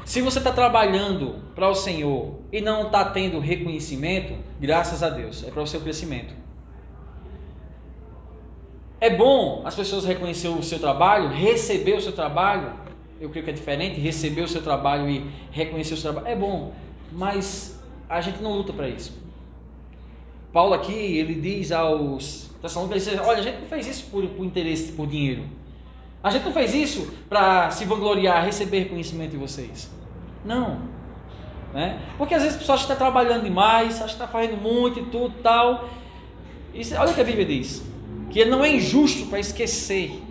Se você está trabalhando para o Senhor e não está tendo reconhecimento, graças a Deus, é para o seu crescimento. É bom as pessoas reconhecerem o seu trabalho, receber o seu trabalho. Eu creio que é diferente, receber o seu trabalho e reconhecer o seu trabalho. É bom, mas a gente não luta para isso. Paulo aqui, ele diz aos Tessalonicenses, olha, a gente não fez isso por interesse, por dinheiro. A gente não fez isso para se vangloriar, receber reconhecimento de vocês. Não. Né? Porque às vezes o pessoal está trabalhando demais, acha que está fazendo muito e tudo e tal. Isso, olha o que a Bíblia diz. Que ele não é injusto para esquecer.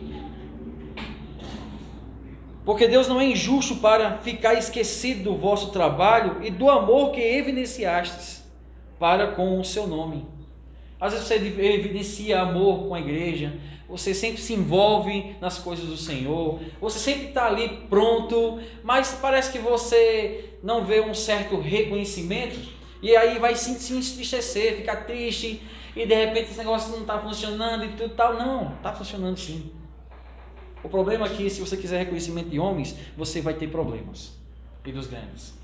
Porque Deus não é injusto para ficar esquecido do vosso trabalho e do amor que evidenciastes para com o seu nome. Às vezes você evidencia amor com a igreja, você sempre se envolve nas coisas do Senhor, você sempre está ali pronto, mas parece que você não vê um certo reconhecimento, e aí vai se entristecer, ficar triste, e de repente esse negócio não está funcionando e tudo tal. Não, está funcionando sim. O problema é que se você quiser reconhecimento de homens, você vai ter problemas, e dos grandes.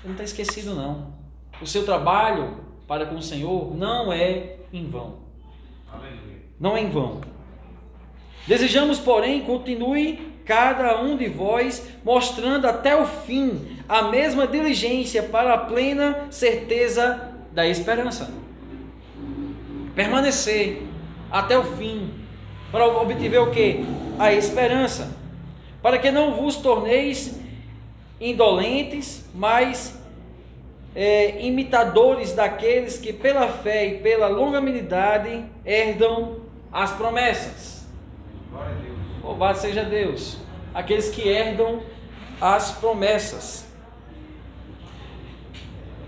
Não está esquecido não. O seu trabalho para com o Senhor não é em vão. Não é em vão. Desejamos, porém, continue cada um de vós mostrando até o fim a mesma diligência para a plena certeza da esperança. Permanecer até o fim para obter o quê? A esperança. Para que não vos torneis indolentes, mas imitadores daqueles que pela fé e pela longanimidade herdam as promessas. Glória a Deus. Louvado seja Deus. Aqueles que herdam as promessas.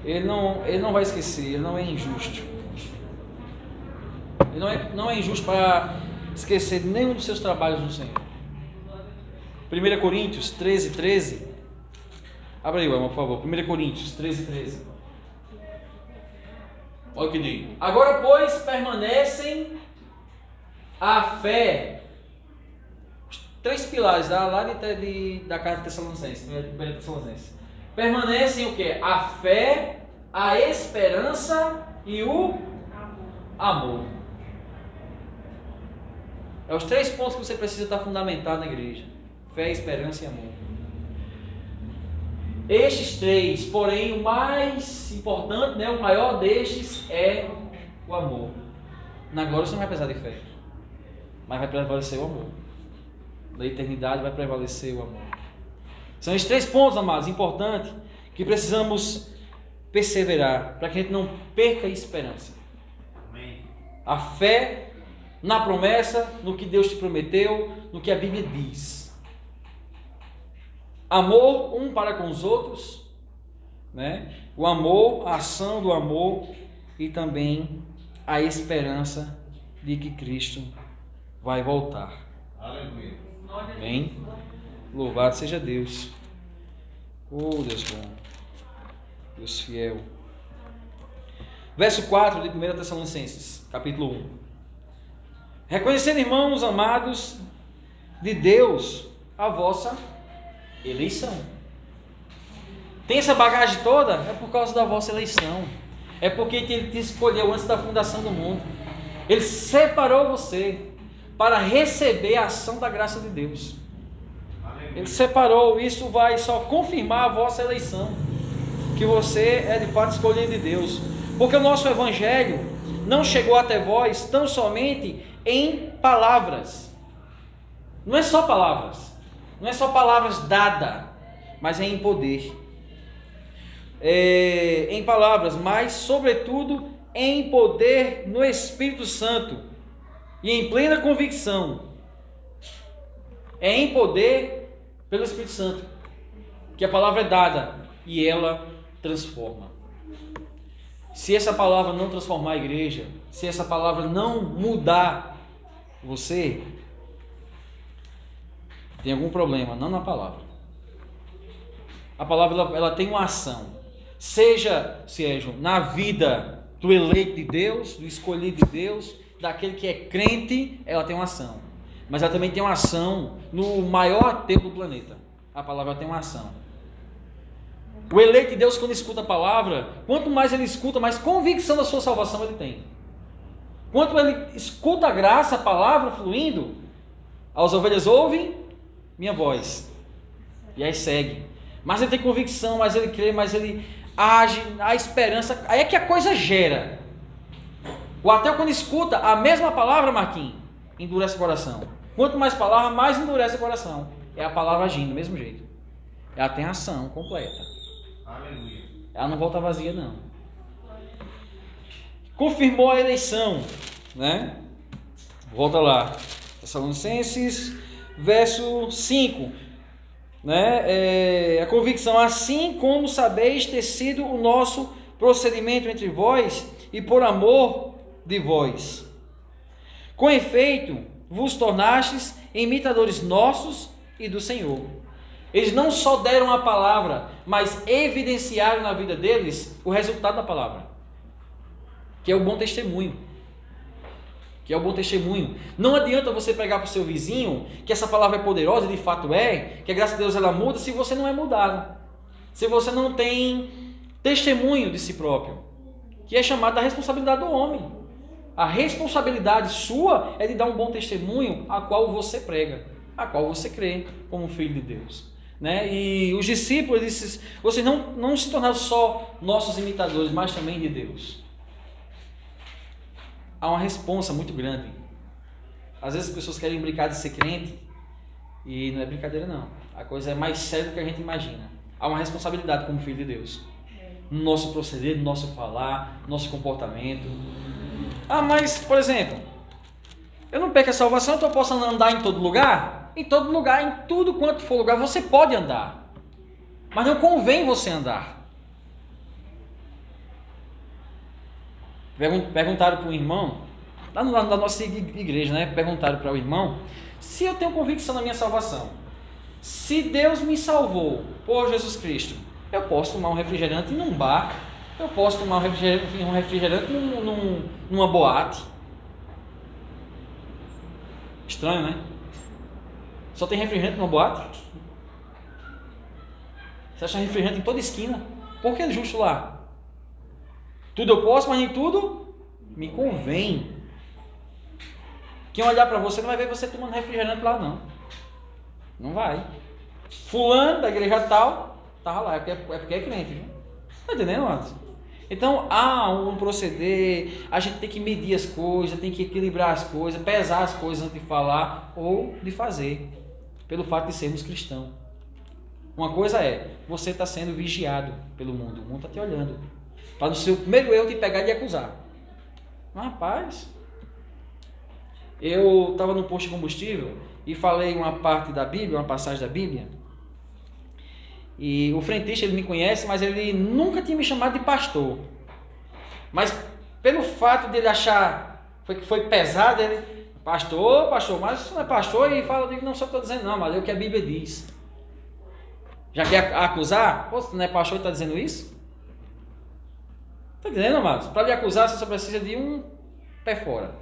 Ele não vai esquecer, ele não é injusto. Ele não é injusto para esquecer nenhum dos seus trabalhos no Senhor. 1 Coríntios 13. Abra aí, por favor. 1 Coríntios 13. Olha o que diz. Agora, pois, permanecem a fé. Os 3 pilares da carta de Tessalonicenses. Permanecem o quê? A fé, a esperança e o amor. É os 3 pontos que você precisa estar fundamentado na igreja. Fé, esperança e amor. Estes 3, porém, o mais importante, né, o maior destes é o amor. Na glória você não vai precisar de fé, mas vai prevalecer o amor. Na eternidade vai prevalecer o amor. São esses 3 pontos, amados, importantes, que precisamos perseverar, para que a gente não perca a esperança. Amém. A fé na promessa, no que Deus te prometeu, no que a Bíblia diz. Amor um para com os outros, né? O amor, a ação do amor e também a esperança de que Cristo vai voltar. Aleluia. Amém? Louvado seja Deus. Oh, Deus bom. Deus fiel. Verso 4 de 1 Tessalonicenses, capítulo 1. Reconhecendo, irmãos amados, de Deus, a vossa eleição. Tem essa bagagem toda? É por causa da vossa eleição. É porque Ele te escolheu antes da fundação do mundo. Ele separou você para receber a ação da graça de Deus. Ele separou, isso vai só confirmar a vossa eleição, que você é de fato escolhido de Deus. Porque o nosso evangelho não chegou até vós tão somente em palavras. Não é só palavras. Não é só palavras dadas, mas é em poder. Em palavras, mas sobretudo em poder no Espírito Santo e em plena convicção. É em poder pelo Espírito Santo que a palavra é dada e ela transforma. Se essa palavra não transformar a igreja, se essa palavra não mudar você, tem algum problema, não na palavra. A palavra ela tem uma ação, seja, Sérgio, na vida do eleito de Deus, do escolhido de Deus, daquele que é crente, ela tem uma ação. Mas ela também tem uma ação no maior ateu do planeta. A palavra tem uma ação. O eleito de Deus, quando escuta a palavra, quanto mais ele escuta, mais convicção da sua salvação ele tem. Quanto ele escuta a graça, a palavra fluindo, as ovelhas ouvem minha voz e aí segue. Mas ele tem convicção, mais ele crê, mais ele age, a esperança, aí é que a coisa gera. O ateu, quando escuta a mesma palavra, Marquinhos, endurece o coração. Quanto mais palavra, mais endurece o coração. É a palavra agindo do mesmo jeito. Ela tem ação completa. Aleluia. Ela não volta vazia, não. Confirmou a eleição, né? Volta lá. Tessalonicenses, verso 5. Né? A convicção, assim como sabeis ter sido o nosso procedimento entre vós e por amor de vós. Com efeito, vos tornastes imitadores nossos e do Senhor. Eles não só deram a palavra, mas evidenciaram na vida deles o resultado da palavra, que é o bom testemunho. Que é o bom testemunho. Não adianta você pregar para o seu vizinho que essa palavra é poderosa, de fato é, que a graça de Deus ela muda, se você não é mudado. Se você não tem testemunho de si próprio, que é chamado da responsabilidade do homem. A responsabilidade sua é de dar um bom testemunho a qual você prega, a qual você crê como filho de Deus. Né? E os discípulos disseram, vocês não se tornaram só nossos imitadores, mas também de Deus. Há uma responsa muito grande. Às vezes as pessoas querem brincar de ser crente e não é brincadeira não. A coisa é mais séria do que a gente imagina. Há uma responsabilidade como filho de Deus. No nosso proceder, no nosso falar, no nosso comportamento. Ah, mas, por exemplo, eu não perco a salvação, então eu posso andar em todo lugar? Em todo lugar, em tudo quanto for lugar, você pode andar. Mas não convém você andar. Perguntaram para um irmão, lá na nossa igreja, né? Perguntaram para o irmão se eu tenho convicção na minha salvação. Se Deus me salvou por Jesus Cristo, eu posso tomar um refrigerante num bar, eu posso tomar um refrigerante numa boate. Estranho, né? Só tem refrigerante numa boate? Você acha refrigerante em toda esquina? Por que justo lá? Tudo eu posso, mas nem tudo me convém. Quem olhar para você não vai ver você tomando refrigerante lá, não. Não vai. Fulano da igreja tal, estava lá, é porque é crente, viu? Está entendendo, Anderson? Então há um proceder, a gente tem que medir as coisas, tem que equilibrar as coisas, pesar as coisas antes de falar ou de fazer, pelo fato de sermos cristãos. Uma coisa é, você está sendo vigiado pelo mundo, o mundo está te olhando, para no seu primeiro erro te pegar e te acusar. Rapaz, eu estava no posto de combustível e falei uma parte da Bíblia, uma passagem da Bíblia, e o frentista, ele me conhece, mas ele nunca tinha me chamado de pastor. Mas pelo fato de ele achar que foi pesado, ele, Pastor, mas você não é pastor e fala, eu digo, não, só estou dizendo não, mas é o que a Bíblia diz. Já quer acusar? Pô, você não é pastor e está dizendo isso? Está dizendo, amados? Para lhe acusar, você só precisa de um pé fora.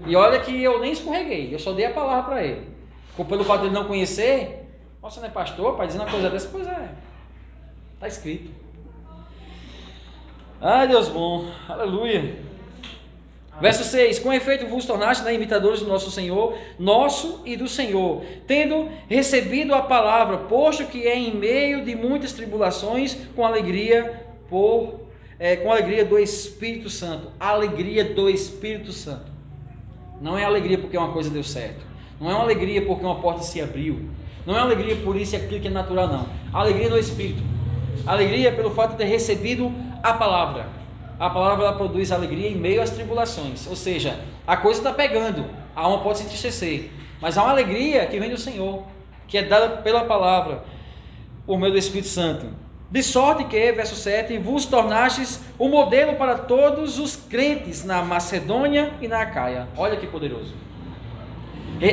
E olha que eu nem escorreguei, eu só dei a palavra para ele. Pelo fato de ele não conhecer, você não é pastor, para dizer uma coisa dessa, pois é. Está escrito. Ai, Deus bom, aleluia. Verso 6, com efeito vos tornaste imitadores do nosso Senhor, nosso e do Senhor, tendo recebido a palavra, posto que é em meio de muitas tribulações, com alegria do Espírito Santo. Alegria do Espírito Santo. Não é alegria porque uma coisa deu certo. Não é uma alegria porque uma porta se abriu. Não é uma alegria por isso e aquilo que é natural, não. Alegria do Espírito. Alegria pelo fato de ter recebido a palavra. A palavra ela produz alegria em meio às tribulações. Ou seja, a coisa está pegando. A alma pode se entristecer. Mas há uma alegria que vem do Senhor, que é dada pela palavra, por meio do Espírito Santo. De sorte que, verso 7, vos tornastes o modelo para todos os crentes na Macedônia e na Acaia. Olha que poderoso.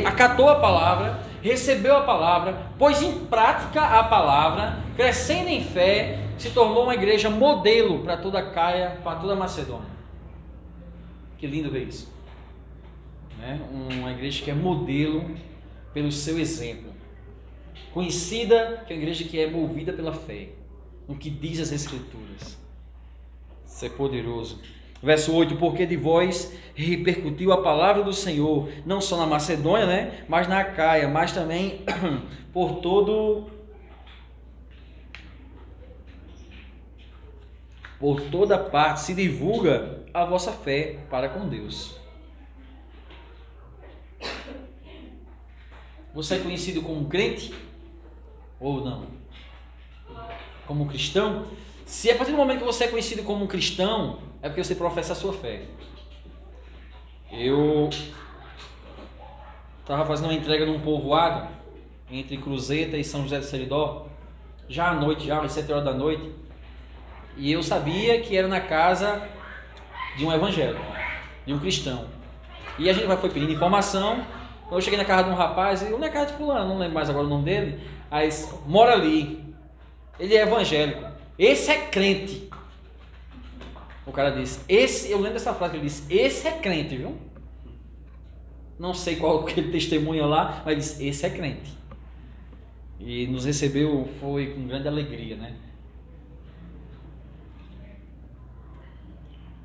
Acatou a palavra, recebeu a palavra, pôs em prática a palavra, crescendo em fé, se tornou uma igreja modelo para toda a Acaia, para toda a Macedônia. Que lindo ver isso. Né? Uma igreja que é modelo pelo seu exemplo. Conhecida, que é uma igreja que é movida pela fé, no que diz as Escrituras. Isso é poderoso. Verso 8, porque de vós repercutiu a palavra do Senhor, não só na Macedônia, né, mas na Acaia, mas também por toda parte se divulga a vossa fé para com Deus. Você é conhecido como crente? Ou não? Como cristão? Se a partir do momento que você é conhecido como um cristão, é porque você professa a sua fé. Eu estava fazendo uma entrega num povoado entre Cruzeta e São José do Seridó, já à noite, já às 7 horas da noite, e eu sabia que era na casa de um evangélico, de um cristão. E a gente foi pedindo informação. Quando eu cheguei na casa de um rapaz, onde é a casa de fulano, não lembro mais agora o nome dele, aí mora ali, ele é evangélico, esse é crente. O cara disse, eu lembro dessa frase que ele disse, esse é crente, viu? Não sei qual que ele testemunha lá, mas disse, esse é crente. E nos recebeu, foi com grande alegria, né?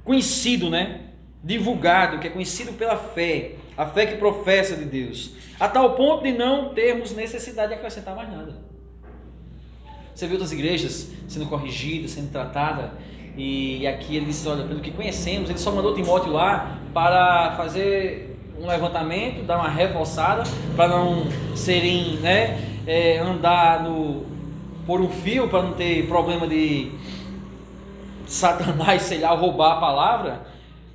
Conhecido, né? Divulgado, que é conhecido pela fé, a fé que professa de Deus, a tal ponto de não termos necessidade de acrescentar mais nada. Você viu outras igrejas sendo corrigidas, sendo tratadas, e aqui ele disse, olha, pelo que conhecemos, ele só mandou Timóteo lá para fazer um levantamento, dar uma reforçada, para não serem, né, andar por um fio, para não ter problema de Satanás, sei lá, roubar a palavra.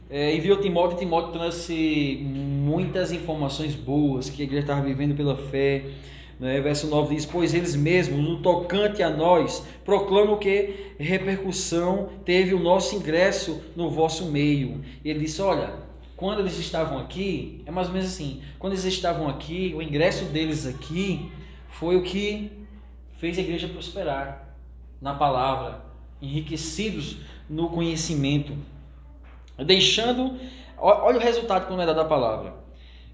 Enviou Timóteo, e Timóteo trouxe muitas informações boas que a igreja estava vivendo pela fé. Verso 9 diz, pois eles mesmos, no tocante a nós, proclamam que repercussão teve o nosso ingresso no vosso meio. E ele disse, olha, quando eles estavam aqui, é mais ou menos assim, quando eles estavam aqui, o ingresso deles aqui foi o que fez a igreja prosperar na palavra, enriquecidos no conhecimento, deixando, olha o resultado quando é dado a palavra,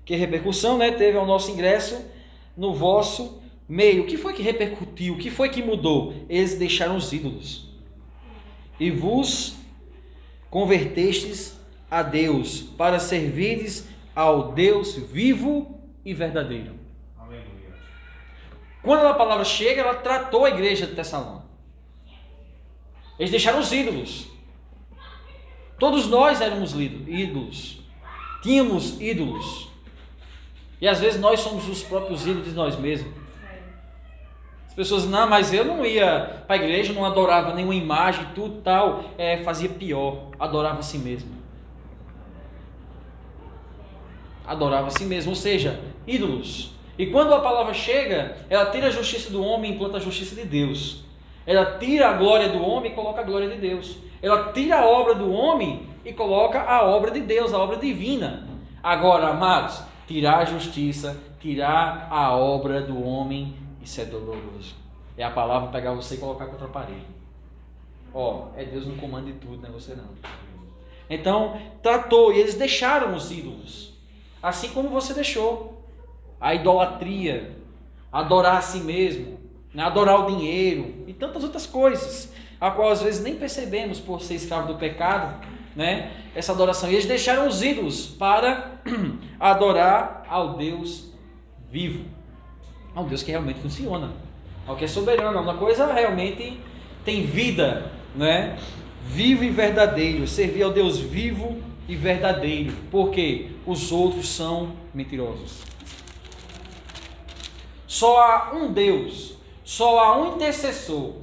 que repercussão, né, teve ao nosso ingresso no vosso meio. O que foi que repercutiu? O que foi que mudou? Eles deixaram os ídolos e vos convertestes a Deus para servirdes ao Deus vivo e verdadeiro. Aleluia. Quando a palavra chega, ela tratou a igreja de Tessalônica. Eles deixaram os ídolos. Todos nós éramos ídolos. Tínhamos ídolos. E às vezes nós somos os próprios ídolos de nós mesmos. As pessoas, não, mas eu não ia para a igreja, não adorava nenhuma imagem, tudo tal. Fazia pior, adorava a si mesmo. Adorava a si mesmo, ou seja, ídolos. E quando a palavra chega, ela tira a justiça do homem e implanta a justiça de Deus. Ela tira a glória do homem e coloca a glória de Deus. Ela tira a obra do homem e coloca a obra de Deus, a obra divina. Agora, amados, tirar a justiça, tirar a obra do homem, isso é doloroso. É a palavra pegar você e colocar contra a parede. É Deus no comando de tudo, não é você não. Então, tratou, e eles deixaram os ídolos, assim como você deixou. A idolatria, adorar a si mesmo, adorar o dinheiro e tantas outras coisas, a qual às vezes nem percebemos por ser escravo do pecado, né? Essa adoração. E eles deixaram os ídolos para adorar ao Deus vivo, ao Deus que realmente funciona, ao que é soberano, uma coisa realmente tem vida, né? Vivo e verdadeiro, servir ao Deus vivo e verdadeiro, porque os outros são mentirosos. Só há um Deus, só há um intercessor,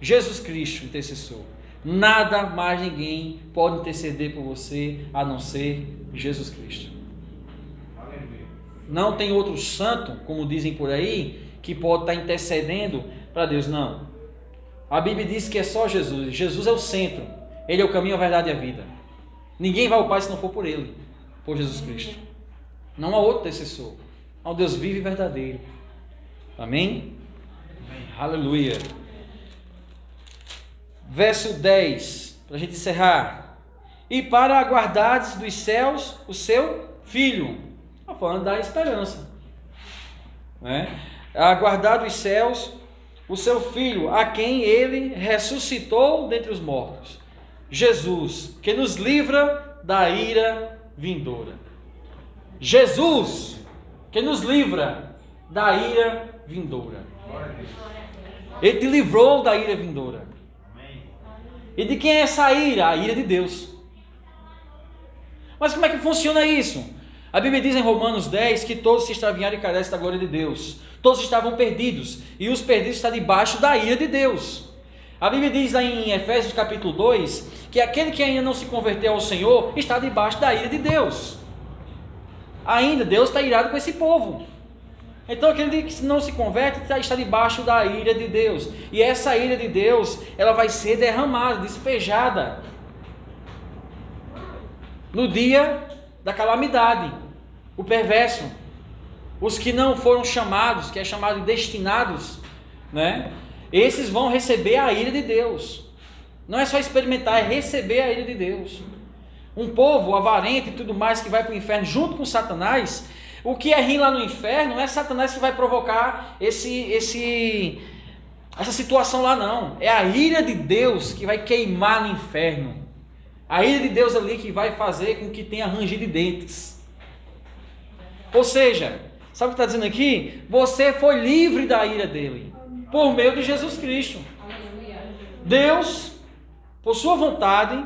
Jesus Cristo, intercessor. Nada mais ninguém pode interceder por você a não ser Jesus Cristo. Não tem outro santo, como dizem por aí, que pode estar intercedendo para Deus, não. A Bíblia diz que é só Jesus. Jesus é o centro. Ele é o caminho, a verdade e a vida. Ninguém vai ao Pai se não for por Ele, por Jesus Cristo. Não há outro intercessor. Há um Deus vivo e verdadeiro. Amém? Amém. Aleluia. Verso 10, para a gente encerrar. E para aguardares dos céus o seu Filho. Está falando da esperança. Né? Aguardar dos céus o seu Filho, a quem Ele ressuscitou dentre os mortos. Jesus, que nos livra da ira vindoura. Jesus, que nos livra da ira vindoura. Ele te livrou da ira vindoura. E de quem é essa ira? A ira de Deus. Mas como é que funciona isso? A Bíblia diz em Romanos 10 que todos se extraviaram e carecem da glória de Deus. Todos estavam perdidos, e os perdidos estão debaixo da ira de Deus. A Bíblia diz lá em Efésios capítulo 2, que aquele que ainda não se converteu ao Senhor, está debaixo da ira de Deus. Ainda Deus está irado com esse povo. Então aquele que não se converte está debaixo da ira de Deus. E essa ira de Deus, ela vai ser derramada, despejada no dia da calamidade. O perverso, os que não foram chamados, que é chamado de destinados, né? Esses vão receber a ira de Deus. Não é só experimentar, é receber a ira de Deus. Um povo avarento e tudo mais que vai para o inferno junto com Satanás. O que é rir lá no inferno não é Satanás que vai provocar essa situação lá, não. É a ira de Deus que vai queimar no inferno. A ira de Deus ali que vai fazer com que tenha ranger de dentes. Ou seja, sabe o que está dizendo aqui? Você foi livre da ira dele, por meio de Jesus Cristo. Deus, por sua vontade,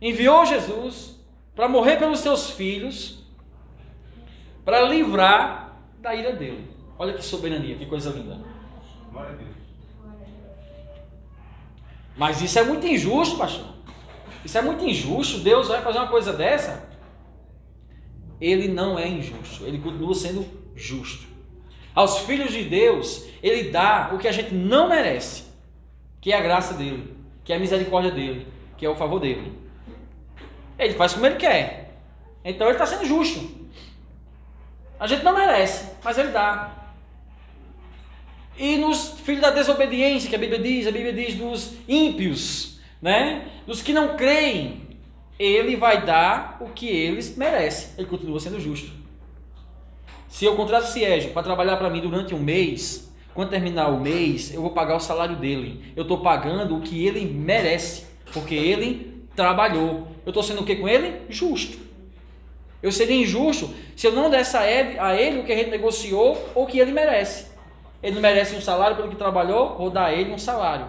enviou Jesus para morrer pelos seus filhos, para livrar da ira dele. Olha que soberania, que coisa linda. Glória a Deus. Mas isso é muito injusto, pastor. Isso é muito injusto. Deus vai fazer uma coisa dessa? Ele não é injusto. Ele continua sendo justo. Aos filhos de Deus, Ele dá o que a gente não merece, que é a graça dEle, que é a misericórdia dEle, que é o favor dEle. Ele faz como Ele quer. Então Ele está sendo justo. A gente não merece, mas Ele dá. E nos filhos da desobediência, que a Bíblia diz dos ímpios, né? Dos que não creem, Ele vai dar o que eles merecem. Ele continua sendo justo. Se eu contrato o Ciege para trabalhar para mim durante um mês, quando terminar o mês, eu vou pagar o salário dele. Eu estou pagando o que ele merece, porque ele trabalhou. Eu estou sendo o que com ele? Justo. Eu seria injusto se eu não desse a ele o que a gente negociou ou o que ele merece. Ele não merece um salário pelo que trabalhou, vou dar a ele um salário.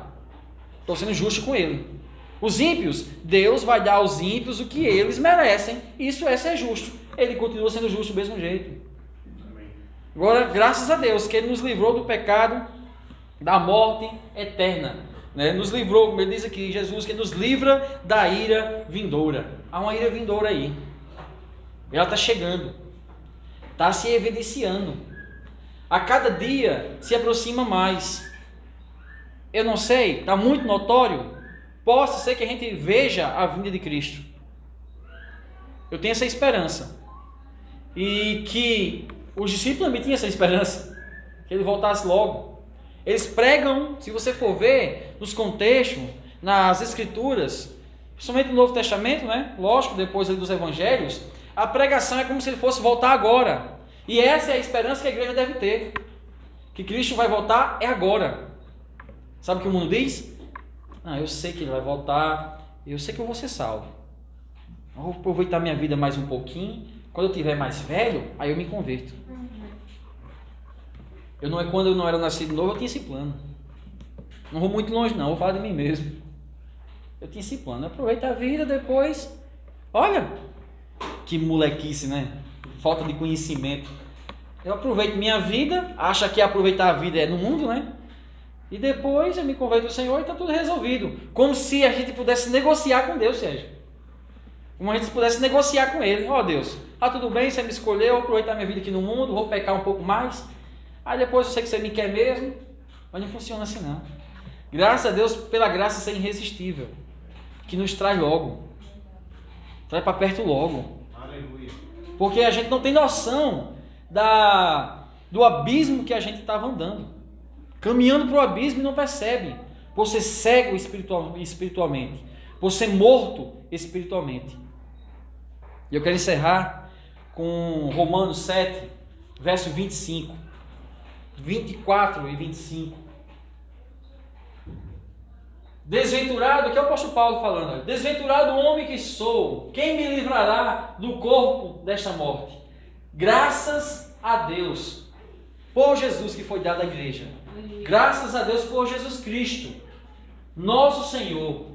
Estou sendo justo com ele. Os ímpios, Deus vai dar aos ímpios o que eles merecem. Isso é ser justo. Ele continua sendo justo do mesmo jeito. Agora, graças a Deus, que Ele nos livrou do pecado, da morte eterna. Né? Nos livrou, como Ele diz aqui, Jesus, que nos livra da ira vindoura. Há uma ira vindoura aí. Ela está chegando. Está se evidenciando. A cada dia se aproxima mais. Eu não sei, está muito notório. Possa ser que a gente veja a vinda de Cristo. Eu tenho essa esperança. E que os discípulos também tinham essa esperança, que ele voltasse logo. Eles pregam, se você for ver, nos contextos, nas escrituras, principalmente no Novo Testamento, né? Lógico, depois dos evangelhos, a pregação é como se ele fosse voltar agora. E essa é a esperança que a igreja deve ter. Que Cristo vai voltar é agora. Sabe o que o mundo diz? Eu sei que ele vai voltar, eu sei que eu vou ser salvo. Eu vou aproveitar minha vida mais um pouquinho. Quando eu tiver mais velho, aí eu me converto. Quando eu não era nascido novo, eu tinha esse plano. Não vou muito longe não, vou falar de mim mesmo. Eu tinha esse plano, aproveita a vida, depois... Olha, que molequice, né? Falta de conhecimento. Eu aproveito minha vida, acho que aproveitar a vida é no mundo, né? E depois eu me converto ao Senhor e está tudo resolvido. Como se a gente pudesse negociar com Deus, Sérgio. Como a gente pudesse negociar com Ele. Deus, tudo bem, você me escolheu, eu vou aproveitar minha vida aqui no mundo, vou pecar um pouco mais. Aí depois eu sei que você me quer mesmo. Mas não funciona assim não. Graças a Deus, pela graça ser irresistível, que nos traz logo. Traz para perto logo. Aleluia. Porque a gente não tem noção do abismo que a gente estava andando. Caminhando para o abismo e não percebe. Por ser cego espiritualmente. Por ser morto espiritualmente. E eu quero encerrar com Romanos 7, verso 25. 24 e 25. Desventurado, aqui é o apóstolo Paulo falando. Desventurado homem que sou, quem me livrará do corpo desta morte? Graças a Deus, por Jesus que foi dado à igreja. Graças a Deus por Jesus Cristo, nosso Senhor.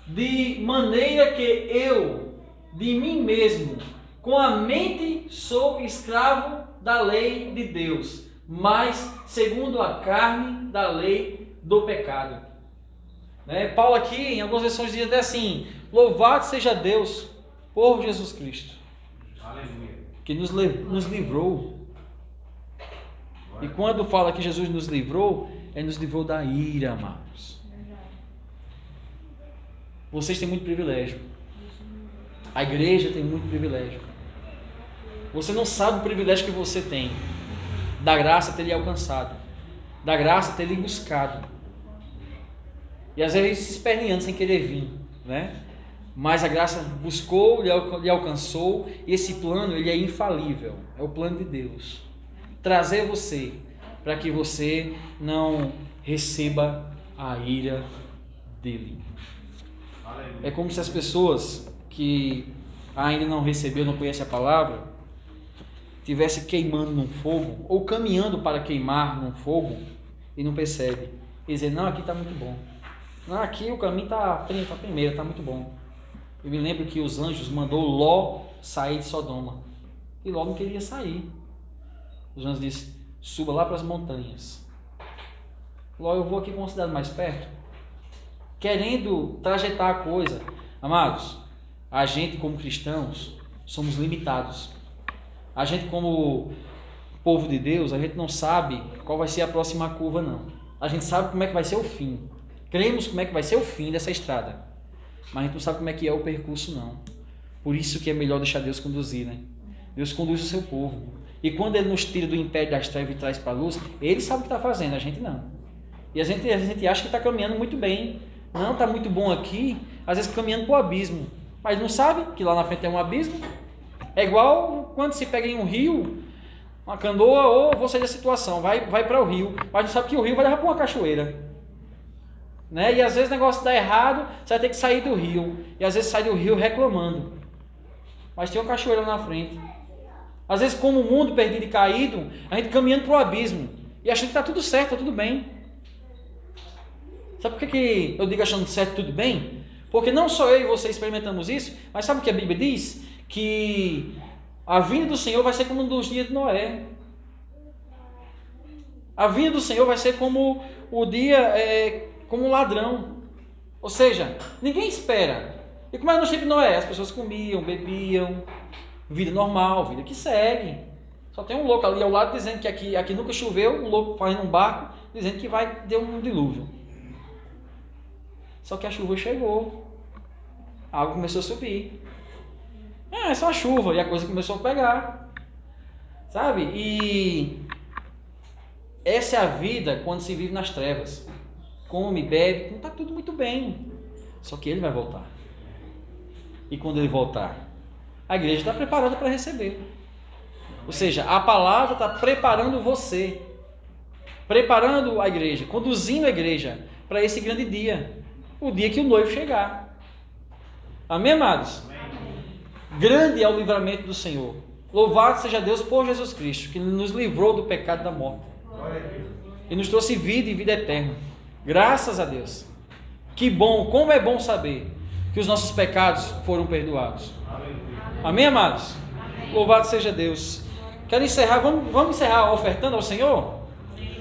De maneira que eu, de mim mesmo, com a mente sou escravo da lei de Deus, mas segundo a carne da lei do pecado. Paulo aqui, em algumas versões, diz até assim: louvado seja Deus por Jesus Cristo. Aleluia. Que nos livrou. E quando fala que Jesus nos livrou, ele nos livrou da ira, amados. Vocês têm muito privilégio. A igreja tem muito privilégio. Você não sabe o privilégio que você tem. Da graça ter lhe alcançado. Da graça ter lhe buscado. E às vezes se esperneando sem querer vir, né? Mas a graça buscou, lhe alcançou. E esse plano, ele é infalível. É o plano de Deus. Trazer você para que você não receba a ira dele. É como se as pessoas que ainda não receberam, não conhecem a palavra, estivessem queimando num fogo, ou caminhando para queimar num fogo, e não percebe. E dizer, não, aqui está muito bom. Não, aqui o caminho está primeiro, está muito bom. Eu me lembro que os anjos mandou Ló sair de Sodoma. E Ló não queria sair. Os anjos disseram, suba lá para as montanhas. Ló, eu vou aqui para uma cidade mais perto. Querendo trajetar a coisa. Amados, a gente como cristãos somos limitados. A gente como povo de Deus, a gente não sabe qual vai ser a próxima curva não. A gente sabe como é que vai ser o fim. Cremos como é que vai ser o fim dessa estrada. Mas a gente não sabe como é que é o percurso não. Por isso que é melhor deixar Deus conduzir, né? Deus conduz o seu povo. E quando Ele nos tira do império das trevas e traz para a luz, Ele sabe o que está fazendo, a gente não. E a gente acha que está caminhando muito bem. Não, está muito bom aqui, às vezes caminhando para o abismo. Mas não sabe que lá na frente tem um abismo? É igual quando se pega em um rio, uma canoa, ou você da situação, vai para o rio, mas não sabe que o rio vai levar para uma cachoeira. Né? E às vezes o negócio dá errado, você vai ter que sair do rio. E às vezes sai do rio reclamando. Mas tem uma cachoeira lá na frente. Às vezes, como o mundo perdido e caído, a gente caminhando para o abismo. E achando que está tudo certo, está tudo bem. Sabe por que eu digo achando certo tudo bem? Porque não só eu e você experimentamos isso, mas sabe o que a Bíblia diz? Que a vinda do Senhor vai ser como nos dias de Noé. A vinda do Senhor vai ser como o dia, como um ladrão. Ou seja, ninguém espera. E como era no tempo de Noé? As pessoas comiam, bebiam, vida normal, vida que segue. Só tem um louco ali ao lado dizendo que aqui nunca choveu, um louco fazendo um barco, dizendo que vai ter um dilúvio. Só que a chuva chegou. A água começou a subir. é só chuva. E a coisa começou a pegar. Sabe? E essa é a vida quando se vive nas trevas. Come, bebe, não está tudo muito bem. Só que ele vai voltar. E quando ele voltar, a igreja está preparada para receber. Ou seja, a palavra está preparando você. Preparando a igreja, conduzindo a igreja para esse grande dia. O dia que o noivo chegar. Amém, amados? Grande é o livramento do Senhor. Louvado seja Deus por Jesus Cristo, que nos livrou do pecado e da morte. E nos trouxe vida e vida eterna. Graças a Deus. Que bom, como é bom saber que os nossos pecados foram perdoados. Amém, amados? Louvado seja Deus. Quero encerrar, vamos encerrar ofertando ao Senhor?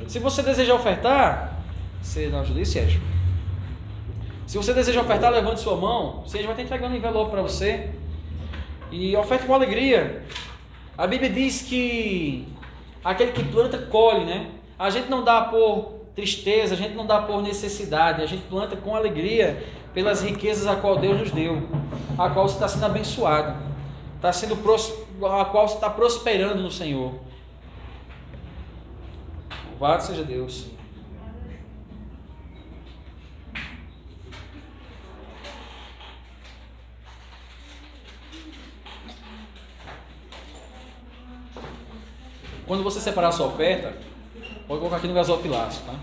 Se você deseja ofertar, você não ajuda isso, Sérgio? Se você deseja ofertar, levante sua mão. Você vai estar entregando um envelope para você. E oferta com alegria. A Bíblia diz que aquele que planta, colhe, né? A gente não dá por tristeza, a gente não dá por necessidade, a gente planta com alegria pelas riquezas a qual Deus nos deu, a qual você está sendo abençoado, a qual você está prosperando no Senhor. Louvado seja Deus. Quando você separar a sua oferta, pode colocar aqui no gasofilaço, tá?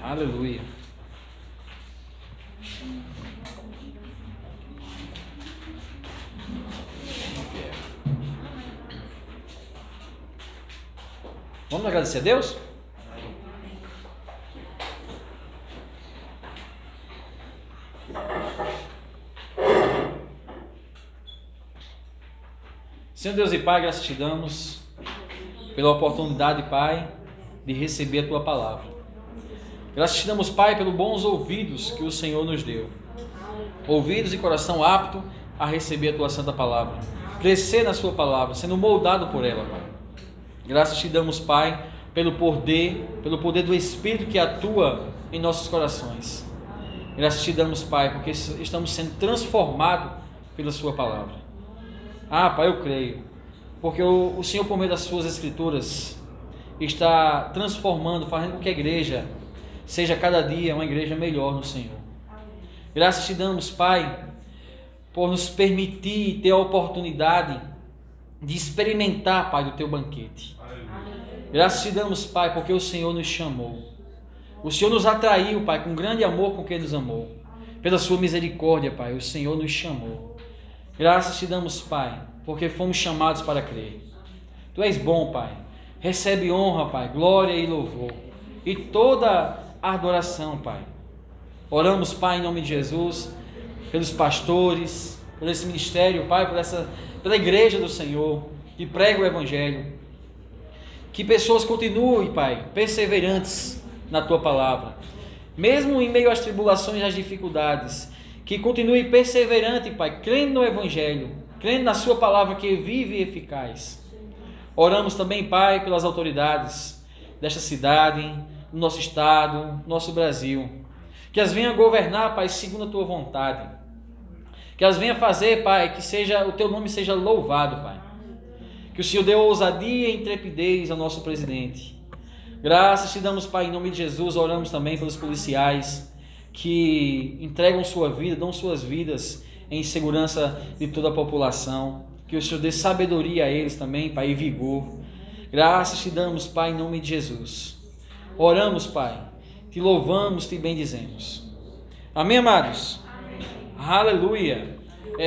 Aleluia. Vamos agradecer a Deus? Senhor Deus e Pai, graças te damos pela oportunidade, Pai, de receber a Tua palavra. Graças te damos, Pai, pelos bons ouvidos que o Senhor nos deu. Ouvidos e coração apto a receber a Tua santa palavra. Crescer na Sua palavra, sendo moldado por ela, Pai. Graças te damos, Pai, pelo poder do Espírito que atua em nossos corações. Graças te damos, Pai, porque estamos sendo transformados pela Sua palavra. Ah, Pai, eu creio, porque o Senhor, por meio das Suas Escrituras, está transformando, fazendo com que a igreja seja cada dia uma igreja melhor no Senhor. Graças te damos, Pai, por nos permitir ter a oportunidade de experimentar, Pai, do Teu banquete. Graças te damos, Pai, porque o Senhor nos chamou. O Senhor nos atraiu, Pai, com grande amor com quem nos amou. Pela Sua misericórdia, Pai, o Senhor nos chamou. Graças te damos, Pai, porque fomos chamados para crer. Tu és bom, Pai. Recebe honra, Pai, glória e louvor. E toda a adoração, Pai. Oramos, Pai, em nome de Jesus, pelos pastores, por esse ministério, Pai, pela igreja do Senhor, que prega o Evangelho. Que pessoas continuem, Pai, perseverantes na Tua palavra. Mesmo em meio às tribulações e às dificuldades, que continue perseverante, Pai, crendo no Evangelho, crendo na Sua palavra que é viva e eficaz. Oramos também, Pai, pelas autoridades desta cidade, do nosso estado, nosso Brasil. Que as venha governar, Pai, segundo a Tua vontade. Que as venha fazer, Pai, que o Teu nome seja louvado, Pai. Que o Senhor dê ousadia e intrepidez ao nosso presidente. Graças te damos, Pai, em nome de Jesus. Oramos também pelos policiais que entregam sua vida, dão suas vidas em segurança de toda a população. Que o Senhor dê sabedoria a eles também, Pai, e vigor. Graças te damos, Pai, em nome de Jesus. Oramos, Pai, te louvamos, te bendizemos. Amém, amados? Amém. Aleluia.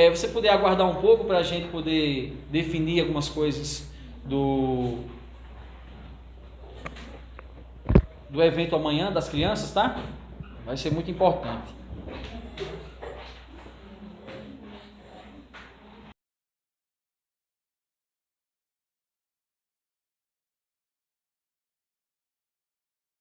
Você puder aguardar um pouco para a gente poder definir algumas coisas do evento amanhã das crianças, tá? Vai ser muito importante.